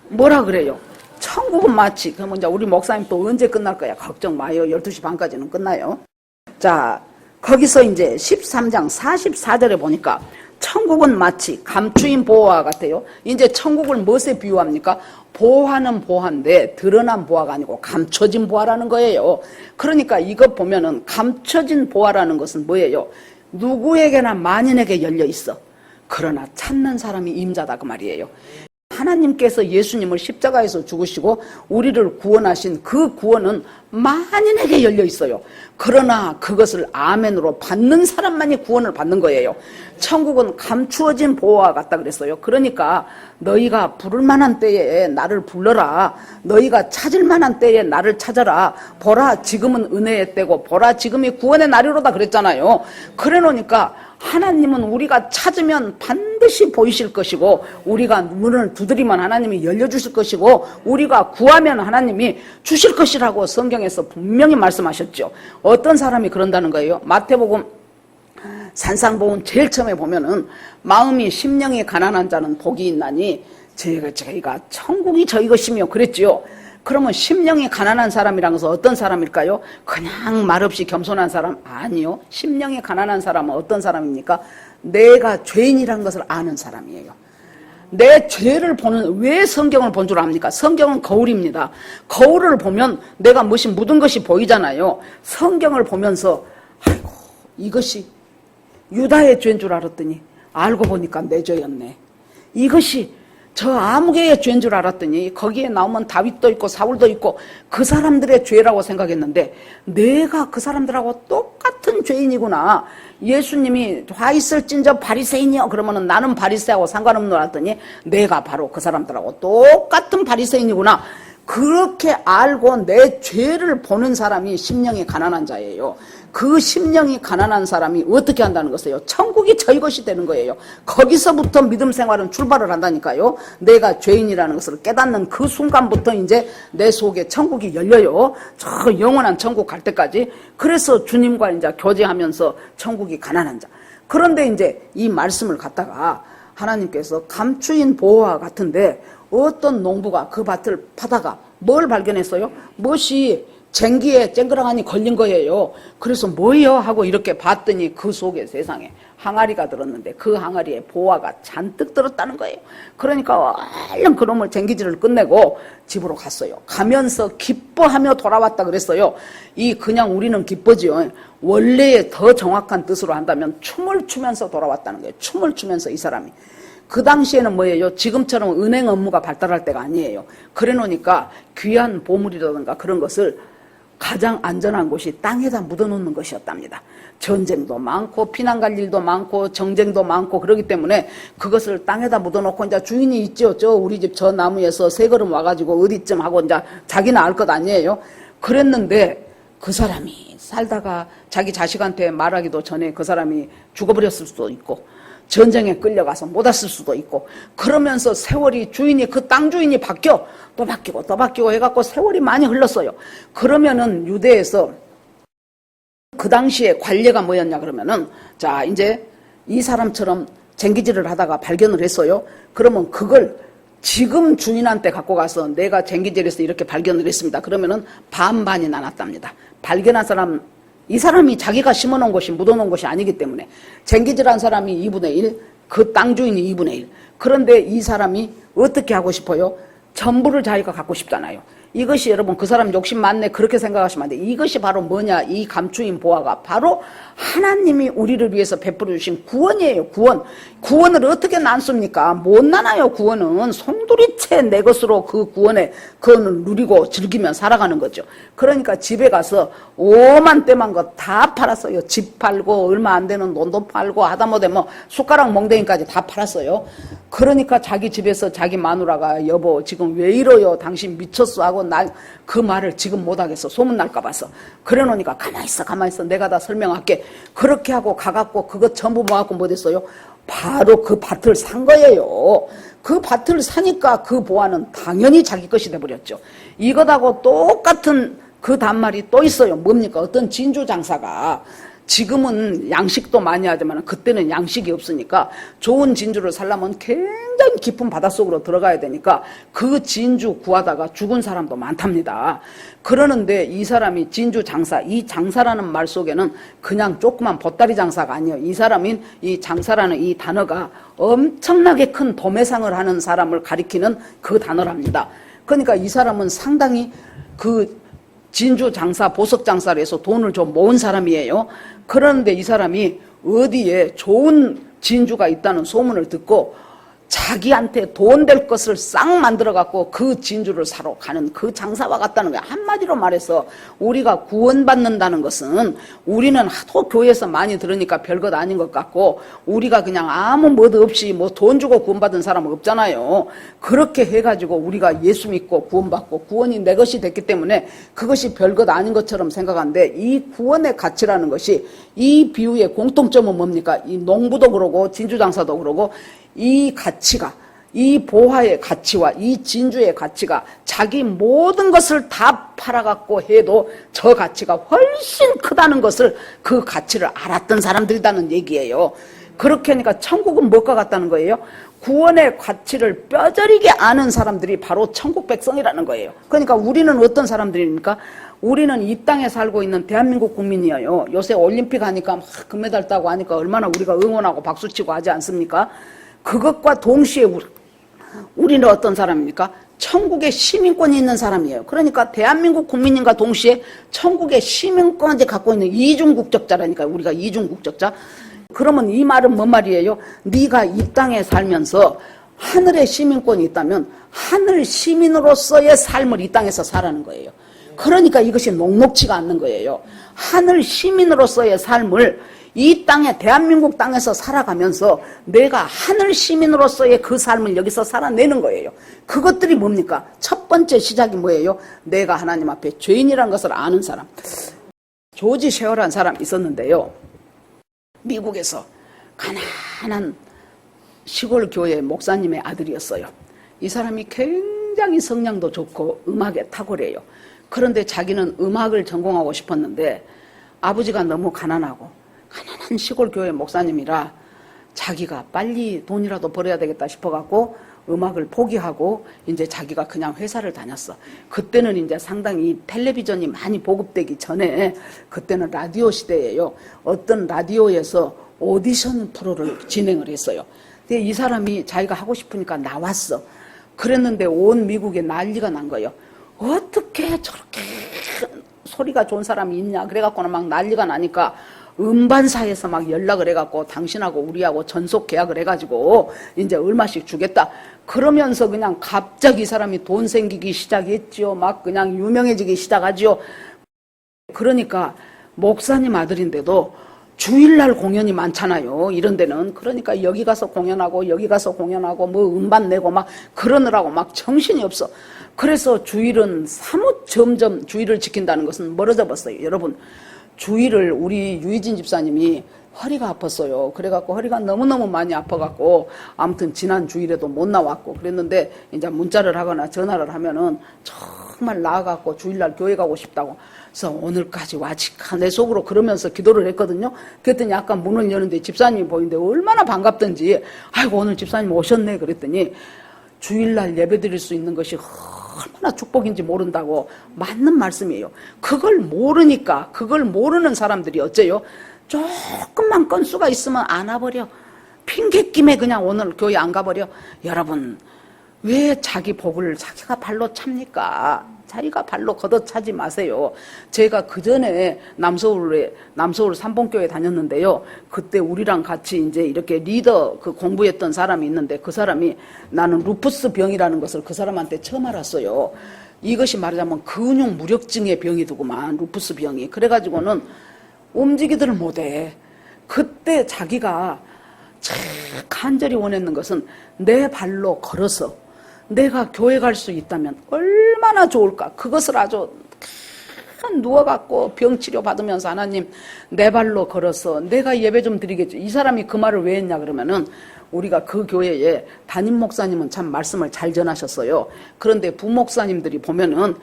뭐라 그래요? 천국은 마치, 그러면 이제 우리 목사님 또 언제 끝날 거야? 걱정 마요. 12시 반까지는 끝나요. 자, 거기서 이제 13장 44절에 보니까 천국은 마치 감추인 보화와 같아요. 이제 천국을 무엇에 비유합니까? 보화는 보화인데 드러난 보화가 아니고 감춰진 보화라는 거예요. 그러니까 이것 보면은 감춰진 보화라는 것은 뭐예요? 누구에게나 만인에게 열려 있어. 그러나 찾는 사람이 임자다 그 말이에요. 하나님께서 예수님을 십자가에서 죽으시고 우리를 구원하신 그 구원은 만인에게 열려 있어요. 그러나 그것을 아멘으로 받는 사람만이 구원을 받는 거예요. 천국은 감추어진 보화와 같다 그랬어요. 그러니까 너희가 부를 만한 때에 나를 불러라. 너희가 찾을 만한 때에 나를 찾아라. 보라, 지금은 은혜의 때고 보라, 지금이 구원의 날이로다 그랬잖아요. 그래 놓으니까 하나님은 우리가 찾으면 반드시 보이실 것이고, 우리가 문을 두드리면 하나님이 열려주실 것이고, 우리가 구하면 하나님이 주실 것이라고 성경에서 분명히 말씀하셨죠. 어떤 사람이 그런다는 거예요? 마태복음 산상복음 제일 처음에 보면은 마음이 심령이 가난한 자는 복이 있나니 저희가 천국이 저희 것이며 그랬지요. 그러면 심령이 가난한 사람이란 것은 어떤 사람일까요? 그냥 말없이 겸손한 사람? 아니요. 심령이 가난한 사람은 어떤 사람입니까? 내가 죄인이라는 것을 아는 사람이에요. 내 죄를 보는, 왜 성경을 본 줄 압니까? 성경은 거울입니다. 거울을 보면 내가 무엇이 묻은 것이 보이잖아요. 성경을 보면서 아이고, 이것이 유다의 죄인 줄 알았더니 알고 보니까 내 죄였네. 이것이 저 아무개의 죄인 줄 알았더니 거기에 나오면 다윗도 있고 사울도 있고 그 사람들의 죄라고 생각했는데 내가 그 사람들하고 똑같은 죄인이구나. 예수님이 화 있을진저 바리새인이요 그러면은 나는 바리새하고 상관없는 줄 알았더니 내가 바로 그 사람들하고 똑같은 바리새인이구나. 그렇게 알고 내 죄를 보는 사람이 심령이 가난한 자예요. 그 심령이 가난한 사람이 어떻게 한다는 것이에요? 천국이 저희 것이 되는 거예요. 거기서부터 믿음 생활은 출발을 한다니까요. 내가 죄인이라는 것을 깨닫는 그 순간부터 이제 내 속에 천국이 열려요. 저 영원한 천국 갈 때까지. 그래서 주님과 이제 교제하면서 천국이 가난한 자. 그런데 이제 이 말씀을 갖다가 하나님께서 감추인 보화와 같은데 어떤 농부가 그 밭을 파다가 뭘 발견했어요? 멋이 쟁기에 쨍그랑하니 걸린 거예요. 그래서 뭐예요? 하고 이렇게 봤더니 그 속에 세상에 항아리가 들었는데 그 항아리에 보화가 잔뜩 들었다는 거예요. 그러니까 얼른 그놈을 쟁기질을 끝내고 집으로 갔어요. 가면서 기뻐하며 돌아왔다 그랬어요. 이 그냥 우리는 기뻐지요. 원래의 더 정확한 뜻으로 한다면 춤을 추면서 돌아왔다는 거예요. 춤을 추면서 이 사람이. 그 당시에는 뭐예요? 지금처럼 은행 업무가 발달할 때가 아니에요. 그래 놓으니까 귀한 보물이라든가 그런 것을 가장 안전한 곳이 땅에다 묻어놓는 것이었답니다. 전쟁도 많고 피난 갈 일도 많고 정쟁도 많고 그러기 때문에 그것을 땅에다 묻어놓고 이제 주인이 있죠. 저 우리 집 저 나무에서 세 걸음 와가지고 어디쯤 하고 이제 자기는 알 것 아니에요. 그랬는데 그 사람이 살다가 자기 자식한테 말하기도 전에 그 사람이 죽어버렸을 수도 있고 전쟁에 끌려가서 못 왔을 수도 있고 그러면서 세월이 주인이 그 땅 주인이 바뀌어 또 바뀌고 또 바뀌고 해갖고 세월이 많이 흘렀어요. 그러면은 유대에서 그 당시에 관례가 뭐였냐 그러면은 자 이제 이 사람처럼 쟁기질을 하다가 발견을 했어요. 그러면 그걸 지금 주인한테 갖고 가서 내가 쟁기질에서 이렇게 발견을 했습니다. 그러면은 반반이 나눴답니다. 발견한 사람 이 사람이 자기가 심어놓은 것이 묻어놓은 것이 아니기 때문에 쟁기질한 사람이 2분의 1, 그 땅 주인이 2분의 1. 그런데 이 사람이 어떻게 하고 싶어요? 전부를 자기가 갖고 싶잖아요. 이것이 여러분 그 사람 욕심 많네 그렇게 생각하시면 안 돼. 이것이 바로 뭐냐 이 감추인 보화가 바로 하나님이 우리를 위해서 베풀어 주신 구원이에요. 구원. 구원을 어떻게 나눕니까? 못 나눠요. 구원은 송두리째 내 것으로 그 구원에 그거는 누리고 즐기며 살아가는 거죠. 그러니까 집에 가서 오만 때만 거 다 팔았어요. 집 팔고 얼마 안 되는 돈도 팔고 하다못해 뭐 숟가락 몽댕이까지 다 팔았어요. 그러니까 자기 집에서 자기 마누라가 여보 지금 왜 이러요? 당신 미쳤어 하고 날 그 말을 지금 못하겠어. 소문날까 봐서. 그래 놓으니까 가만히 있어 내가 다 설명할게. 그렇게 하고 가갖고 그거 전부 모아갖고 뭐 됐어요? 바로 그 밭을 산 거예요. 그 밭을 사니까 그 보화는 당연히 자기 것이 돼버렸죠. 이것하고 똑같은 그 단말이 또 있어요. 뭡니까? 어떤 진주 장사가 지금은 양식도 많이 하지만 그때는 양식이 없으니까 좋은 진주를 살려면 굉장히 깊은 바닷속으로 들어가야 되니까 그 진주 구하다가 죽은 사람도 많답니다. 그러는데 이 사람이 진주 장사, 이 장사라는 말 속에는 그냥 조그만 보따리 장사가 아니에요. 이 사람인 이 장사라는 이 단어가 엄청나게 큰 도매상을 하는 사람을 가리키는 그 단어랍니다. 그러니까 이 사람은 상당히 그 진주 장사, 보석 장사를 해서 돈을 좀 모은 사람이에요. 그런데 이 사람이 어디에 좋은 진주가 있다는 소문을 듣고 자기한테 돈 될 것을 싹 만들어갖고 그 진주를 사러 가는 그 장사와 같다는 거야. 한마디로 말해서 우리가 구원받는다는 것은 우리는 하도 교회에서 많이 들으니까 별것 아닌 것 같고 우리가 그냥 아무 뭐 없이 뭐 돈 주고 구원받은 사람은 없잖아요. 그렇게 해가지고 우리가 예수 믿고 구원받고 구원이 내 것이 됐기 때문에 그것이 별것 아닌 것처럼 생각하는데 이 구원의 가치라는 것이 이 비유의 공통점은 뭡니까? 이 농부도 그러고 진주장사도 그러고 이 가치가 이 보화의 가치와 이 진주의 가치가 자기 모든 것을 다 팔아갖고 해도 저 가치가 훨씬 크다는 것을 그 가치를 알았던 사람들이라는 얘기예요. 그렇게 하니까 천국은 뭘까 같다는 거예요. 구원의 가치를 뼈저리게 아는 사람들이 바로 천국 백성이라는 거예요. 그러니까 우리는 어떤 사람들입니까? 우리는 이 땅에 살고 있는 대한민국 국민이에요. 요새 올림픽 하니까 막 금메달 따고 하니까 얼마나 우리가 응원하고 박수치고 하지 않습니까? 그것과 동시에 우리는 어떤 사람입니까? 천국의 시민권이 있는 사람이에요. 그러니까 대한민국 국민인과 동시에 천국의 시민권을 갖고 있는 이중국적자라니까요. 우리가 이중국적자. 그러면 이 말은 뭔 말이에요? 네가 이 땅에 살면서 하늘의 시민권이 있다면 하늘 시민으로서의 삶을 이 땅에서 살아는 거예요. 그러니까 이것이 녹록지가 않는 거예요. 하늘 시민으로서의 삶을 이 땅에 대한민국 땅에서 살아가면서 내가 하늘 시민으로서의 그 삶을 여기서 살아내는 거예요. 그것들이 뭡니까? 첫 번째 시작이 뭐예요? 내가 하나님 앞에 죄인이라는 것을 아는 사람. 조지 셰어라는 사람이 있었는데요. 미국에서 가난한 시골 교회 목사님의 아들이었어요. 이 사람이 굉장히 성량도 좋고 음악에 탁월해요. 그런데 자기는 음악을 전공하고 싶었는데 아버지가 너무 가난하고 가난한 시골 교회 목사님이라 자기가 빨리 돈이라도 벌어야 되겠다 싶어갖고 음악을 포기하고 이제 자기가 그냥 회사를 다녔어. 그때는 이제 상당히 텔레비전이 많이 보급되기 전에 그때는 라디오 시대예요. 어떤 라디오에서 오디션 프로를 진행을 했어요. 근데 이 사람이 자기가 하고 싶으니까 나왔어. 그랬는데 온 미국에 난리가 난 거예요. 어떻게 저렇게 소리가 좋은 사람이 있냐. 그래갖고는 막 난리가 나니까 음반사에서 막 연락을 해갖고 당신하고 우리하고 전속 계약을 해가지고 이제 얼마씩 주겠다. 그러면서 그냥 갑자기 이 사람이 돈 생기기 시작했지요. 막 그냥 유명해지기 시작하지요. 그러니까 목사님 아들인데도 주일날 공연이 많잖아요. 이런 데는. 그러니까 여기 가서 공연하고 여기 가서 공연하고 뭐 음반 내고 막 그러느라고 막 정신이 없어. 그래서 주일은 사뭇 점점 주일을 지킨다는 것은 멀어져 버렸어요. 여러분, 주일을 우리 유희진 집사님이 허리가 아팠어요. 그래갖고 허리가 너무너무 많이 아파갖고 아무튼 지난 주일에도 못 나왔고 그랬는데 이제 문자를 하거나 전화를 하면은 정말 나아갖고 주일날 교회 가고 싶다고. 그래서 오늘까지 와지카 내 속으로 그러면서 기도를 했거든요. 그랬더니 아까 문을 여는데 집사님이 보이는데 얼마나 반갑던지 아이고 오늘 집사님 오셨네 그랬더니 주일날 예배드릴 수 있는 것이 얼마나 축복인지 모른다고. 맞는 말씀이에요. 그걸 모르니까 그걸 모르는 사람들이 어째요? 조금만 건수가 있으면 안 와버려. 핑계김에 그냥 오늘 교회 안 가버려. 여러분, 왜 자기 복을 자기가 발로 찹니까? 자기가 발로 걷어차지 마세요. 제가 그 전에 남서울 삼봉교회 다녔는데요. 그때 우리랑 같이 이제 이렇게 리더 그 공부했던 사람이 있는데 그 사람이 나는 루푸스 병이라는 것을 그 사람한테 처음 알았어요. 이것이 말하자면 근육 무력증의 병이더구만, 루푸스 병이. 그래가지고는 움직이지를 못해. 그때 자기가 참 간절히 원했는 것은 내 발로 걸어서 내가 교회 갈 수 있다면 얼마나 좋을까. 그것을 아주 누워갖고 병치료 받으면서 하나님 내 발로 걸어서 내가 예배 좀 드리겠지. 이 사람이 그 말을 왜 했냐 그러면은 우리가 그 교회에 담임 목사님은 참 말씀을 잘 전하셨어요. 그런데 부목사님들이 보면은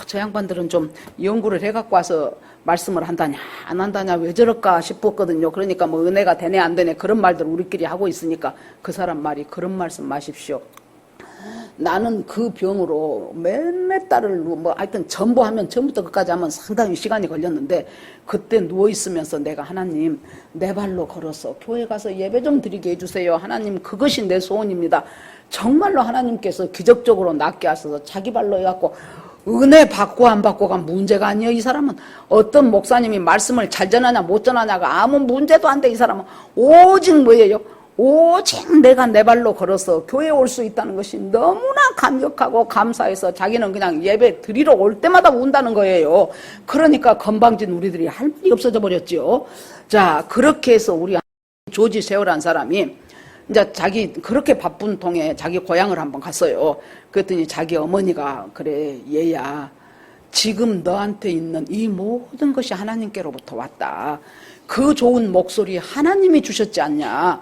저 양반들은 좀 연구를 해갖고 와서 말씀을 한다냐 안 한다냐 왜 저럴까 싶었거든요. 그러니까 뭐 은혜가 되네 안 되네 그런 말들 우리끼리 하고 있으니까 그 사람 말이 그런 말씀 마십시오. 나는 그 병으로 몇몇 달을 뭐 하여튼 전부하면 처음부터 끝까지 하면 상당히 시간이 걸렸는데 그때 누워있으면서 내가 하나님 내 발로 걸어서 교회 가서 예배 좀 드리게 해주세요. 하나님 그것이 내 소원입니다. 정말로 하나님께서 기적적으로 낫게 하셔서 자기 발로 해갖고 은혜 받고 안 받고가 문제가 아니에요. 이 사람은 어떤 목사님이 말씀을 잘 전하냐 못 전하냐가 아무 문제도 안 돼. 이 사람은 오직 뭐예요? 오직 내가 내 발로 걸어서 교회에 올 수 있다는 것이 너무나 감격하고 감사해서 자기는 그냥 예배 드리러 올 때마다 운다는 거예요. 그러니까 건방진 우리들이 할 말이 없어져 버렸죠. 자, 그렇게 해서 우리 조지 세월한 사람이 이제 자기 그렇게 바쁜 통에 자기 고향을 한번 갔어요. 그랬더니 자기 어머니가 그래 얘야 지금 너한테 있는 이 모든 것이 하나님께로부터 왔다. 그 좋은 목소리 하나님이 주셨지 않냐.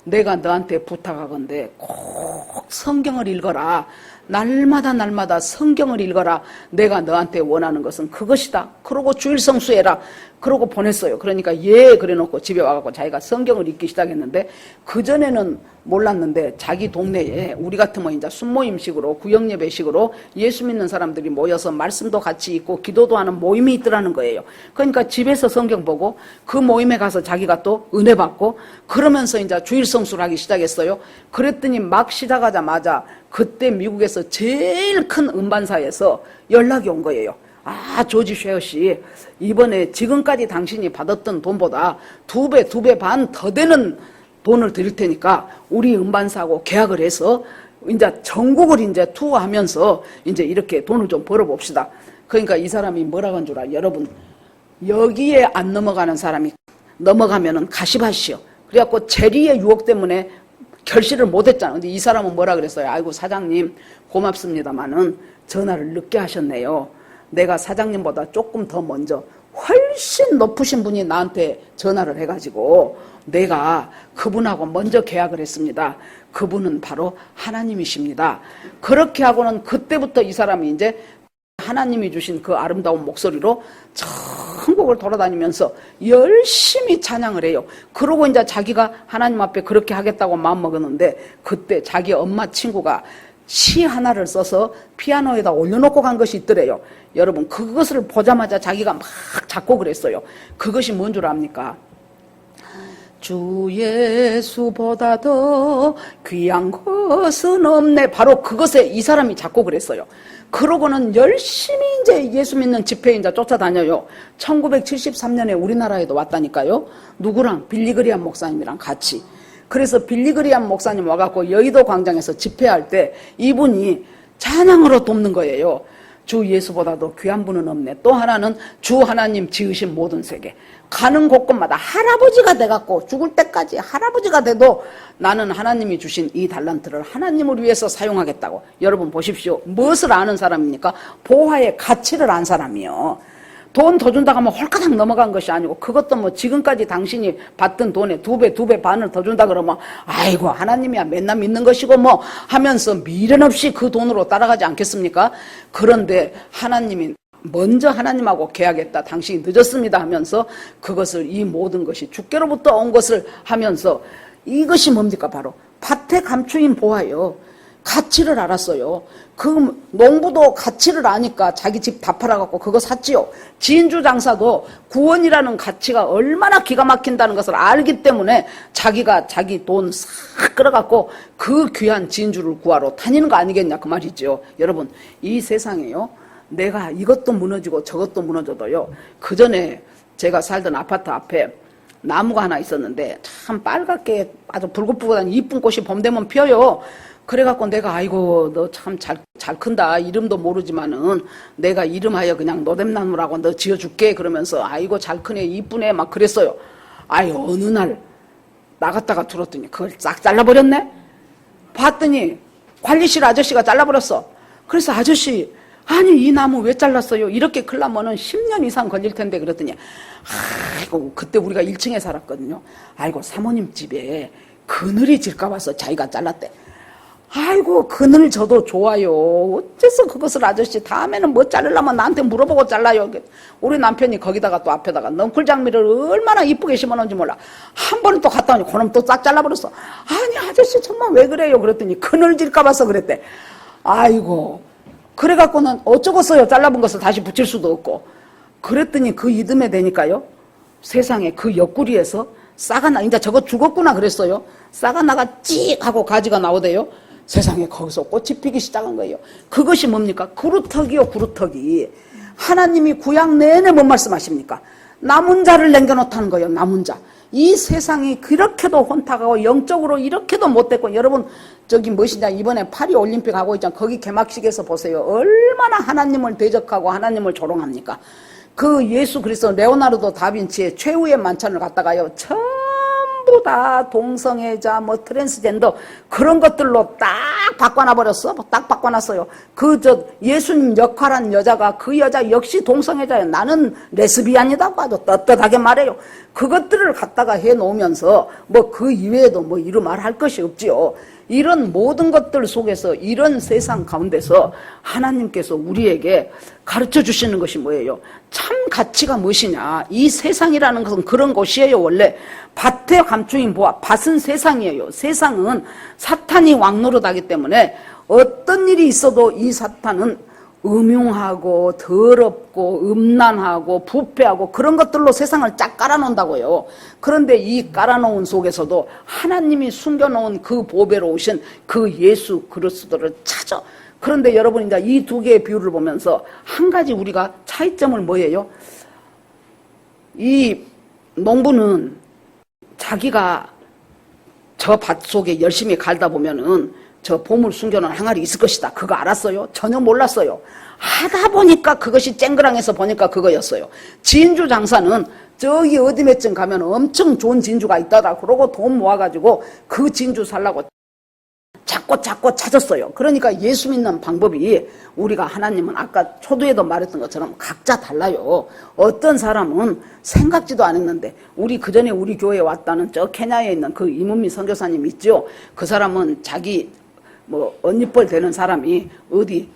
내가 너한테 부탁하건대 꼭 성경을 읽어라. 날마다 성경을 읽어라. 내가 너한테 원하는 것은 그것이다. 그러고 주일 성수해라. 그러고 보냈어요. 그러니까 예 그래놓고 집에 와갖고 자기가 성경을 읽기 시작했는데 그전에는 몰랐는데 자기 동네에 우리 같으면 이제 순모임식으로 구역예배식으로 예수 믿는 사람들이 모여서 말씀도 같이 읽고 기도도 하는 모임이 있더라는 거예요. 그러니까 집에서 성경 보고 그 모임에 가서 자기가 또 은혜 받고 그러면서 이제 주일 성수를 하기 시작했어요. 그랬더니 막 시작하자마자 그때 미국에서 제일 큰 음반사에서 연락이 온 거예요. 아, 조지 쉐어 씨, 이번에 지금까지 당신이 받았던 돈보다 두 배 반 더 되는 돈을 드릴 테니까 우리 음반사하고 계약을 해서 이제 전국을 이제 투어하면서 이제 이렇게 돈을 좀 벌어봅시다. 그러니까 이 사람이 뭐라고 한 줄 알아요? 여러분, 여기에 안 넘어가는 사람이 넘어가면은 가시밭이요. 그래갖고 재리의 유혹 때문에 결실을 못했잖아. 근데 이 사람은 뭐라 그랬어요? 아이고 사장님 고맙습니다마는 전화를 늦게 하셨네요. 내가 사장님보다 조금 더 먼저 훨씬 높으신 분이 나한테 전화를 해가지고 내가 그분하고 먼저 계약을 했습니다. 그분은 바로 하나님이십니다. 그렇게 하고는 그때부터 이 사람이 이제 하나님이 주신 그 아름다운 목소리로 천국을 돌아다니면서 열심히 찬양을 해요. 그러고 이제 자기가 하나님 앞에 그렇게 하겠다고 마음먹었는데 그때 자기 엄마 친구가 시 하나를 써서 피아노에다 올려놓고 간 것이 있더래요. 여러분, 그것을 보자마자 자기가 막 작곡을 했어요. 그것이 뭔 줄 압니까? 주 예수보다 더 귀한 것은 없네. 바로 그것에 이 사람이 작곡을 했어요. 그러고는 열심히 이제 예수 믿는 집회에 이제 쫓아다녀요. 1973년에 우리나라에도 왔다니까요. 누구랑? 빌리그리암 목사님이랑 같이. 그래서 빌리그리암 목사님 와갖고 여의도 광장에서 집회할 때 이분이 찬양으로 돕는 거예요. 주 예수보다도 귀한 분은 없네. 또 하나는 주 하나님 지으신 모든 세계. 가는 곳곳마다 할아버지가 돼갖고 죽을 때까지 할아버지가 돼도 나는 하나님이 주신 이 달란트를 하나님을 위해서 사용하겠다고. 여러분 보십시오. 무엇을 아는 사람입니까? 보화의 가치를 안 사람이요. 돈 더 준다고 하면 홀까닥 넘어간 것이 아니고 그것도 뭐 지금까지 당신이 받던 돈의 2배 반을 더 준다 그러면 아이고 하나님이야 맨날 믿는 것이고 뭐 하면서 미련 없이 그 돈으로 따라가지 않겠습니까? 그런데 하나님이 먼저 하나님하고 계약했다. 당신이 늦었습니다 하면서 그것을 이 모든 것이 주께로부터 온 것을 하면서 이것이 뭡니까? 바로 밭에 감추인 보화요. 가치를 알았어요. 그 농부도 가치를 아니까 자기 집 다 팔아갖고 그거 샀지요. 진주 장사도 구원이라는 가치가 얼마나 기가 막힌다는 것을 알기 때문에 자기가 자기 돈 싹 끌어갖고 그 귀한 진주를 구하러 다니는 거 아니겠냐 그 말이죠. 여러분, 이 세상에요, 내가 이것도 무너지고 저것도 무너져도요, 그 전에 제가 살던 아파트 앞에 나무가 하나 있었는데 참 빨갛게 아주 붉은붉은 이쁜 꽃이 봄 되면 피어요. 그래갖고 내가 아이고 너 참 잘 큰다. 이름도 모르지만은 내가 이름하여 그냥 노뎀나무라고 너 지어줄게. 그러면서 아이고 잘 크네 이쁘네 막 그랬어요. 아이 어느 날 나갔다가 들었더니 그걸 싹 잘라버렸네. 봤더니 관리실 아저씨가 잘라버렸어. 그래서 아저씨 아니 이 나무 왜 잘랐어요? 이렇게 크려면은 10년 이상 걸릴 텐데. 그랬더니 아이고 그때 우리가 1층에 살았거든요. 아이고 사모님 집에 그늘이 질까 봐서 자기가 잘랐대. 아이고 그늘 저도 좋아요. 어째서 그것을 아저씨 다음에는 뭐 자르려면 나한테 물어보고 잘라요. 우리 남편이 거기다가 또 앞에다가 넝쿨장미를 얼마나 이쁘게 심어놓은지 몰라. 한 번은 또 갔다 오니 그놈 또 싹 잘라버렸어. 아니 아저씨 정말 왜 그래요? 그랬더니 그늘 질까 봐서 그랬대. 아이고 그래갖고는 어쩌겠어요. 잘라본 것을 다시 붙일 수도 없고. 그랬더니 그 이듬해 되니까요, 세상에 그 옆구리에서 싹가 나, 이제 저거 죽었구나 그랬어요. 싹가 나가 찍 하고 가지가 나오대요. 세상에 거기서 꽃이 피기 시작한 거예요. 그것이 뭡니까? 구루터기요, 구루터기. 하나님이 구약 내내 뭔 말씀하십니까? 남은 자를 남겨놓다는 거예요, 남은 자. 이 세상이 그렇게도 혼탁하고 영적으로 이렇게도 못됐고, 여러분 저기 무엇이냐 이번에 파리 올림픽 하고 있잖아. 거기 개막식에서 보세요. 얼마나 하나님을 대적하고 하나님을 조롱합니까? 그 예수 그리스도 레오나르도 다빈치의 최후의 만찬을 갖다가요, 전부 다 동성애자 뭐 트랜스젠더 그런 것들로 딱 바꿔놔 버렸어. 딱 바꿔놨어요. 그 예수님 역할한 여자가 그 여자 역시 동성애자예요. 나는 레스비안이다고 아주 떳떳하게 말해요. 그것들을 갖다가 해 놓으면서 뭐 그 이외에도 뭐 이루 말할 것이 없지요. 이런 모든 것들 속에서, 이런 세상 가운데서 하나님께서 우리에게 가르쳐 주시는 것이 뭐예요? 참 가치가 무엇이냐? 이 세상이라는 것은 그런 곳이에요. 원래 밭에 감추인 보화, 밭은 세상이에요. 세상은 사탄이 왕노릇하기 때문에 어떤 일이 있어도 이 사탄은 음흉하고 더럽고 음란하고 부패하고 그런 것들로 세상을 쫙 깔아놓는다고요. 그런데 이 깔아놓은 속에서도 하나님이 숨겨놓은 그 보배로 오신 그 예수 그리스도를 찾아. 그런데 여러분 이제 이 두 개의 비유를 보면서 한 가지 우리가 차이점을 뭐예요? 이 농부는 자기가 저 밭 속에 열심히 갈다 보면은 저 보물 숨겨놓은 항아리 있을 것이다. 그거 알았어요? 전혀 몰랐어요. 하다 보니까 그것이 쨍그랑해서 보니까 그거였어요. 진주 장사는 저기 어디매쯤 가면 엄청 좋은 진주가 있다다 그러고 돈 모아가지고 그 진주 살라고 찾고 찾았어요. 그러니까 예수 믿는 방법이, 우리가 하나님은 아까 초두에도 말했던 것처럼 각자 달라요. 어떤 사람은 생각지도 않았는데, 우리 그전에 우리 교회에 왔다는 저 케냐에 있는 그 이문미 선교사님 있죠. 그 사람은 자기 뭐 언니뻘 되는 사람이 어디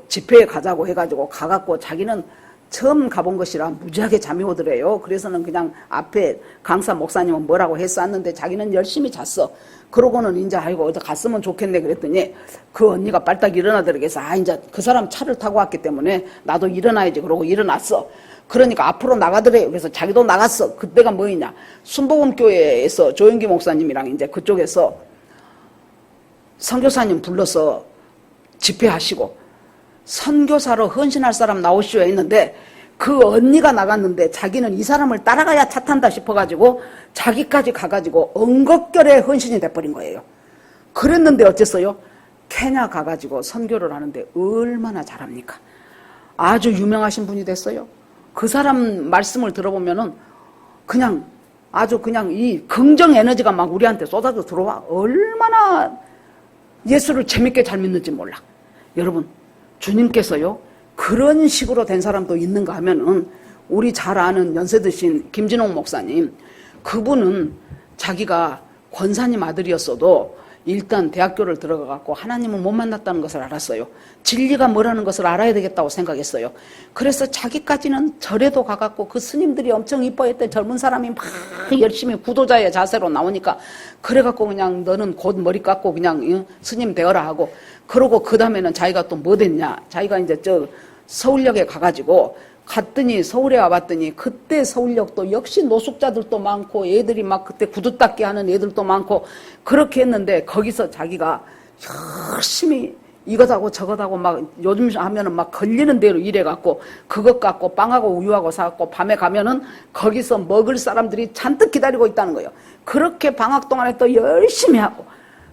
집회에 가자고 해가지고 가갖고 자기는 처음 가본 것이라 무지하게 잠이 오더래요. 그래서는 그냥 앞에 강사 목사님은 뭐라고 했었는데 자기는 열심히 잤어. 그러고는 이제 아이고 어디 갔으면 좋겠네 그랬더니 그 언니가 빨딱 일어나더래. 그래서 이제 그 사람 차를 타고 왔기 때문에 나도 일어나야지 그러고 일어났어. 그러니까 앞으로 나가더래요. 그래서 자기도 나갔어. 그때가 뭐였냐, 순복음교회에서 조영기 목사님이랑 이제 그쪽에서 선교사님 불러서 집회하시고 선교사로 헌신할 사람 나오시오 했는데 그 언니가 나갔는데 자기는 이 사람을 따라가야 차 탄다 싶어가지고 자기까지 가가지고 엉겁결에 헌신이 돼버린 거예요. 그랬는데 어쨌어요? 케냐 가가지고 선교를 하는데 얼마나 잘합니까? 아주 유명하신 분이 됐어요. 그 사람 말씀을 들어보면은 그냥 아주 그냥 이 긍정 에너지가 막 우리한테 쏟아져 들어와. 얼마나 예수를 재밌게 잘 믿는지 몰라. 여러분, 주님께서요 그런 식으로 된 사람도 있는가 하면은 우리 잘 아는 연세 드신 김진홍 목사님, 그분은 자기가 권사님 아들이었어도 일단 대학교를 들어가갖고 하나님을 못 만났다는 것을 알았어요. 진리가 뭐라는 것을 알아야 되겠다고 생각했어요. 그래서 자기까지는 절에도 가갖고 그 스님들이 엄청 이뻐했던 젊은 사람이 막 열심히 구도자의 자세로 나오니까 그래갖고 그냥 너는 곧 머리 깎고 그냥 스님 되어라 하고, 그러고 그 다음에는 자기가 또 뭐 됐냐, 자기가 이제 서울역에 가가지고 갔더니 서울에 와봤더니 그때 서울역도 역시 노숙자들도 많고 애들이 막 그때 구두 닦기 하는 애들도 많고 그렇게 했는데 거기서 자기가 열심히 이것하고 저것하고 막 요즘 하면은 막 걸리는 대로 일해갖고 그것 갖고 빵하고 우유하고 사갖고 밤에 가면은 거기서 먹을 사람들이 잔뜩 기다리고 있다는 거예요. 그렇게 방학 동안에 또 열심히 하고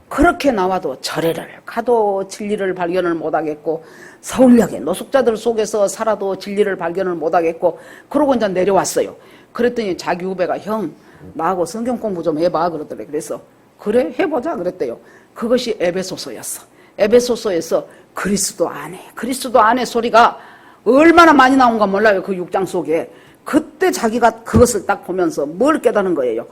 그렇게 나와도 절에를 가도 진리를 발견을 못하겠고 서울역에 노숙자들 속에서 살아도 진리를 발견을 못하겠고 그러고 이제 내려왔어요. 그랬더니 자기 후배가 형 나하고 성경 공부 좀 해봐 그러더래. 그래서 그래 해보자 그랬대요. 그것이 에베소서였어. 에베소서에서 그리스도 안에 소리가 얼마나 많이 나온가 몰라요. 그 6장 속에. 그때 자기가 그것을 딱 보면서 뭘 깨달은 거예요.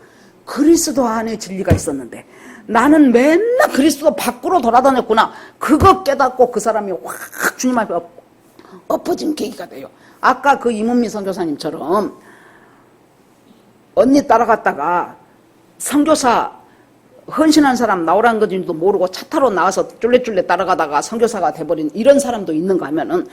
그리스도 안에 진리가 있었는데 나는 맨날 그리스도 밖으로 돌아다녔구나. 그거 깨닫고 그 사람이 확 주님 앞에 엎어진 계기가 돼요. 아까 그 이문미 선교사님처럼 언니 따라갔다가 선교사 헌신한 사람 나오라는 건지도 모르고 차 타러 나와서 쫄래쫄래 따라가다가 선교사가 돼버린 이런 사람도 있는가 하면은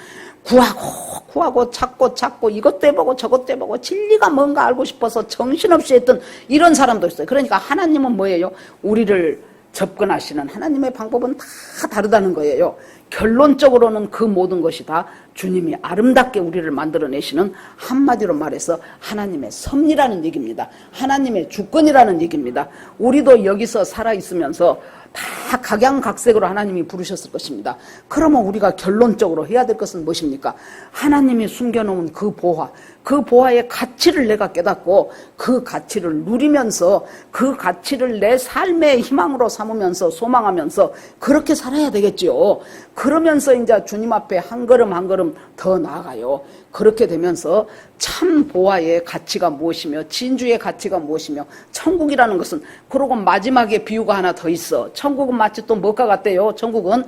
구하고 찾고 이것도 해보고 저것도 해보고 진리가 뭔가 알고 싶어서 정신없이 했던 이런 사람도 있어요. 그러니까 하나님은 뭐예요? 우리를 접근하시는 하나님의 방법은 다 다르다는 거예요. 결론적으로는 그 모든 것이 다 주님이 아름답게 우리를 만들어내시는, 한마디로 말해서 하나님의 섭리라는 얘기입니다. 하나님의 주권이라는 얘기입니다. 우리도 여기서 살아있으면서 다 각양각색으로 하나님이 부르셨을 것입니다. 그러면 우리가 결론적으로 해야 될 것은 무엇입니까? 하나님이 숨겨놓은 그 보화의 가치를 내가 깨닫고 그 가치를 누리면서 그 가치를 내 삶의 희망으로 삼으면서 소망하면서 그렇게 살아야 되겠죠. 그러면서 이제 주님 앞에 한 걸음 한 걸음 더 나아가요. 그렇게 되면서 참 보화의 가치가 무엇이며 진주의 가치가 무엇이며 천국이라는 것은, 그러고 마지막에 비유가 하나 더 있어. 천국은 마치 또 뭐가 같대요? 천국은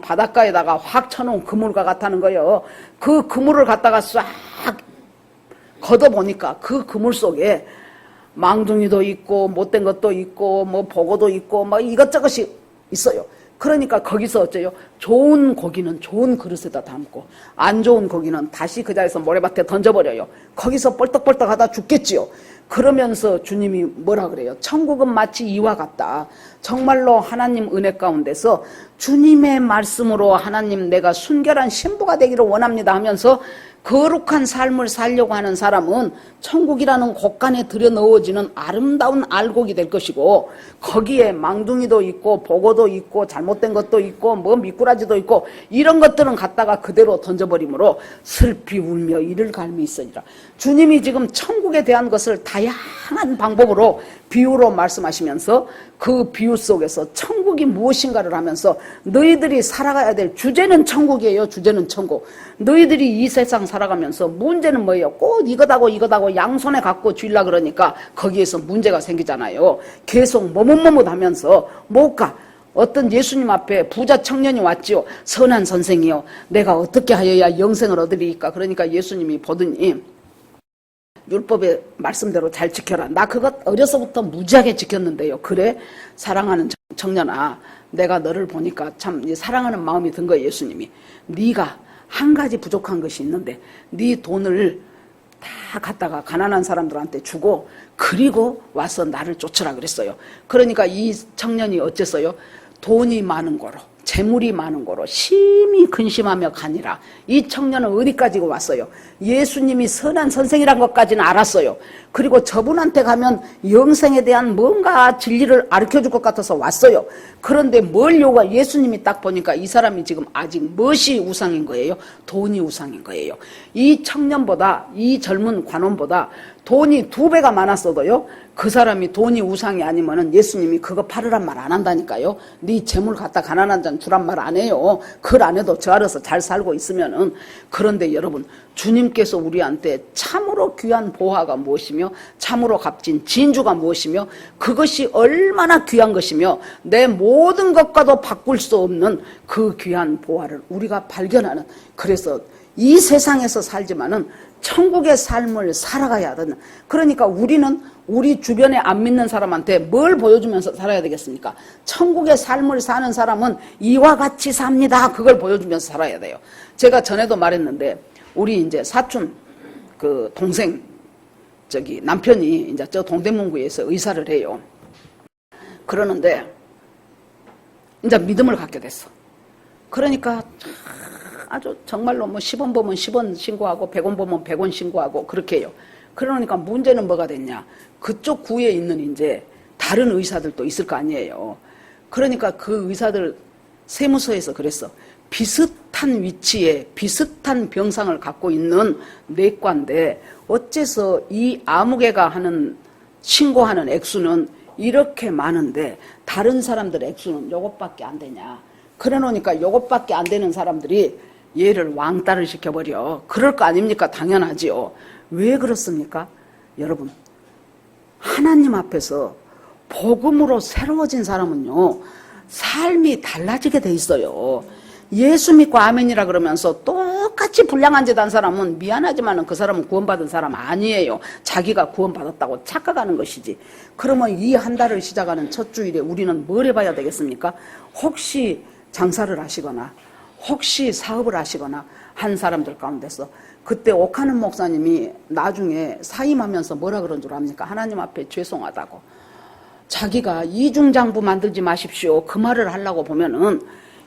바닷가에다가 확 쳐놓은 그물과 같다는 거예요. 그 그물을 갖다가 싹 걷어보니까 그 그물 속에 망둥이도 있고 못된 것도 있고 뭐 보고도 있고 뭐 이것저것이 있어요. 그러니까 거기서 어째요? 좋은 고기는 좋은 그릇에다 담고 안 좋은 고기는 다시 그 자리에서 모래밭에 던져버려요. 거기서 뻘떡뻘떡 하다 죽겠지요. 그러면서 주님이 뭐라 그래요? 천국은 마치 이와 같다. 정말로 하나님 은혜 가운데서 주님의 말씀으로 하나님 내가 순결한 신부가 되기를 원합니다 하면서 거룩한 삶을 살려고 하는 사람은 천국이라는 곳간에 들여넣어지는 아름다운 알곡이 될 것이고, 거기에 망둥이도 있고 보고도 있고 잘못된 것도 있고 뭐 미꾸라지도 있고 이런 것들은 갖다가 그대로 던져버리므로 슬피 울며 이를 갈미 있으리라. 주님이 지금 천국에 대한 것을 다양한 방법으로 비유로 말씀하시면서 그 비유 속에서 천국이 무엇인가를 하면서 너희들이 살아가야 될 주제는 천국이에요. 주제는 천국. 너희들이 이 세상 살아가면서 문제는 뭐예요? 꼭 이것하고 양손에 갖고 쥐려 그러니까 거기에서 문제가 생기잖아요. 계속 머뭇머뭇하면서 못 가. 어떤 예수님 앞에 부자 청년이 왔지요. 선한 선생이요, 내가 어떻게 하여야 영생을 얻으리이까. 그러니까 예수님이 보더니 율법의 말씀대로 잘 지켜라. 나 그것 어려서부터 무지하게 지켰는데요. 그래? 사랑하는 청년아, 내가 너를 보니까 참 사랑하는 마음이 든 거예요. 예수님이. 네가 한 가지 부족한 것이 있는데 네 돈을 다 갖다가 가난한 사람들한테 주고 그리고 와서 나를 쫓으라 그랬어요. 그러니까 이 청년이 어쨌어요? 돈이 많은 거로, 재물이 많은 거로 심히 근심하며 가니라. 이 청년은 어디까지 왔어요? 예수님이 선한 선생이란 것까지는 알았어요. 그리고 저분한테 가면 영생에 대한 뭔가 진리를 가르쳐줄 것 같아서 왔어요. 그런데 뭘 요구가, 예수님이 딱 보니까 이 사람이 지금 아직 무엇이 우상인 거예요? 돈이 우상인 거예요. 이 청년보다, 이 젊은 관원보다 돈이 2배가 많았어도요, 그 사람이 돈이 우상이 아니면은 예수님이 그거 팔으란 말 안 한다니까요. 네 재물 갖다 가난한 자는 주란 말 안 해요. 그걸 안 해도 저 알아서 잘 살고 있으면은. 그런데 여러분, 주님께서 우리한테 참으로 귀한 보화가 무엇이며 참으로 값진 진주가 무엇이며 그것이 얼마나 귀한 것이며 내 모든 것과도 바꿀 수 없는 그 귀한 보화를 우리가 발견하는, 그래서 이 세상에서 살지만은 천국의 삶을 살아가야 하는, 그러니까 우리는 우리 주변에 안 믿는 사람한테 뭘 보여주면서 살아야 되겠습니까? 천국의 삶을 사는 사람은 이와 같이 삽니다. 그걸 보여주면서 살아야 돼요. 제가 전에도 말했는데 우리 이제 사촌 그 동생 남편이 이제 저 동대문구에서 의사를 해요. 그러는데 이제 믿음을 갖게 됐어. 그러니까 아주 정말로 뭐 10원 보면 10원 신고하고 100원 보면 100원 신고하고 그렇게 해요. 그러니까 문제는 뭐가 됐냐? 그쪽 구에 있는 이제 다른 의사들도 있을 거 아니에요. 그러니까 그 의사들 세무서에서 그랬어. 비슷한 위치에 비슷한 병상을 갖고 있는 내과인데 어째서 이 아무개가 하는 신고하는 액수는 이렇게 많은데 다른 사람들 액수는 요것밖에 안 되냐. 그래 놓으니까 요것밖에 안 되는 사람들이 얘를 왕따를 시켜버려. 그럴 거 아닙니까? 당연하지요. 왜 그렇습니까? 여러분, 하나님 앞에서 복음으로 새로워진 사람은요, 삶이 달라지게 돼 있어요. 예수 믿고 아멘이라 그러면서 똑같이 불량한 짓 한 사람은 미안하지만 그 사람은 구원받은 사람 아니에요. 자기가 구원받았다고 착각하는 것이지. 그러면 이 한 달을 시작하는 첫 주일에 우리는 뭘 해봐야 되겠습니까? 혹시 장사를 하시거나 혹시 사업을 하시거나 한 사람들 가운데서 그때 옥하는 목사님이 나중에 사임하면서 뭐라 그런 줄 압니까? 하나님 앞에 죄송하다고. 자기가 이중장부 만들지 마십시오. 그 말을 하려고 보면은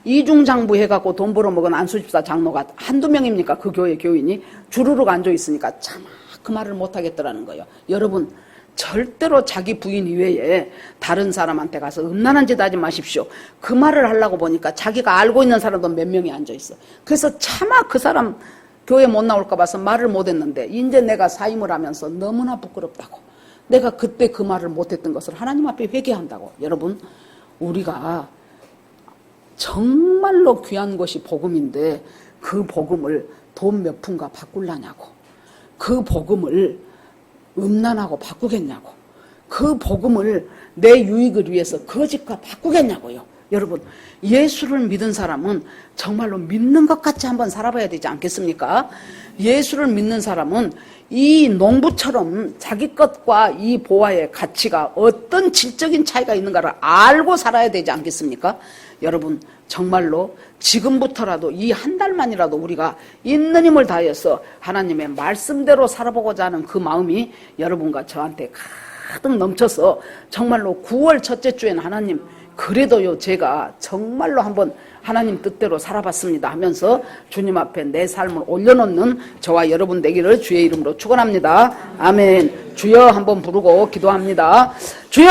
이중장부 해갖고 돈 벌어먹은 안수집사 장로가 한두 명입니까? 그 교회 교인이 주르륵 앉아있으니까 참 그 말을 못하겠더라는 거예요. 여러분, 절대로 자기 부인 이외에 다른 사람한테 가서 음란한 짓 하지 마십시오. 그 말을 하려고 보니까 자기가 알고 있는 사람도 몇 명이 앉아있어. 그래서 차마 그 사람 교회 못 나올까 봐서 말을 못했는데 이제 내가 사임을 하면서 너무나 부끄럽다고. 내가 그때 그 말을 못했던 것을 하나님 앞에 회개한다고. 여러분, 우리가 정말로 귀한 것이 복음인데 그 복음을 돈 몇 푼과 바꾸려냐고. 그 복음을 음란하고 바꾸겠냐고. 그 복음을 내 유익을 위해서 거짓과 바꾸겠냐고요. 여러분, 예수를 믿은 사람은 정말로 믿는 것 같이 한번 살아봐야 되지 않겠습니까? 예수를 믿는 사람은 이 농부처럼 자기 것과 이 보화의 가치가 어떤 질적인 차이가 있는가를 알고 살아야 되지 않겠습니까? 여러분, 정말로 지금부터라도 이 한 달만이라도 우리가 있는 힘을 다해서 하나님의 말씀대로 살아보고자 하는 그 마음이 여러분과 저한테 가득 넘쳐서 정말로 9월 첫째 주에는 하나님, 그래도요 제가 정말로 한번 하나님 뜻대로 살아봤습니다 하면서 주님 앞에 내 삶을 올려놓는 저와 여러분 되기를 주의 이름으로 축원합니다. 아멘. 주여 한번 부르고 기도합니다. 주여!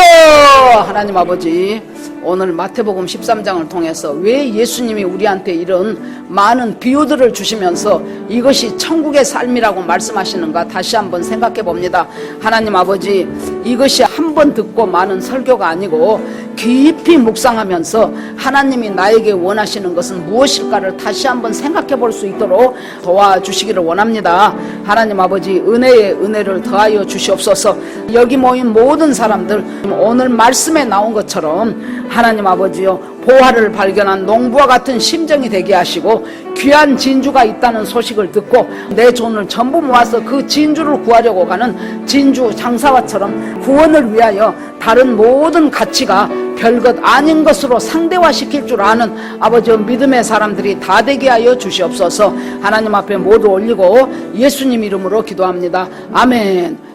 하나님 아버지, 오늘 마태복음 13장을 통해서 왜 예수님이 우리한테 이런 많은 비유들을 주시면서 이것이 천국의 삶이라고 말씀하시는가 다시 한번 생각해 봅니다. 하나님 아버지, 이것이 한 번 듣고 많은 설교가 아니고 깊이 묵상하면서 하나님이 나에게 원하시는 것은 무엇일까를 다시 한번 생각해 볼 수 있도록 도와주시기를 원합니다. 하나님 아버지, 은혜에 은혜를 더하여 주시옵소서. 여기 모인 모든 사람들 오늘 말씀에 나온 것처럼 하나님 아버지요, 보화를 발견한 농부와 같은 심정이 되게 하시고 귀한 진주가 있다는 소식을 듣고 내 돈을 전부 모아서 그 진주를 구하려고 가는 진주 장사와처럼 구원을 위하여 다른 모든 가치가 별것 아닌 것으로 상대화시킬 줄 아는 아버지의 믿음의 사람들이 다 되게 하여 주시옵소서. 하나님 앞에 모두 올리고 예수님 이름으로 기도합니다. 아멘.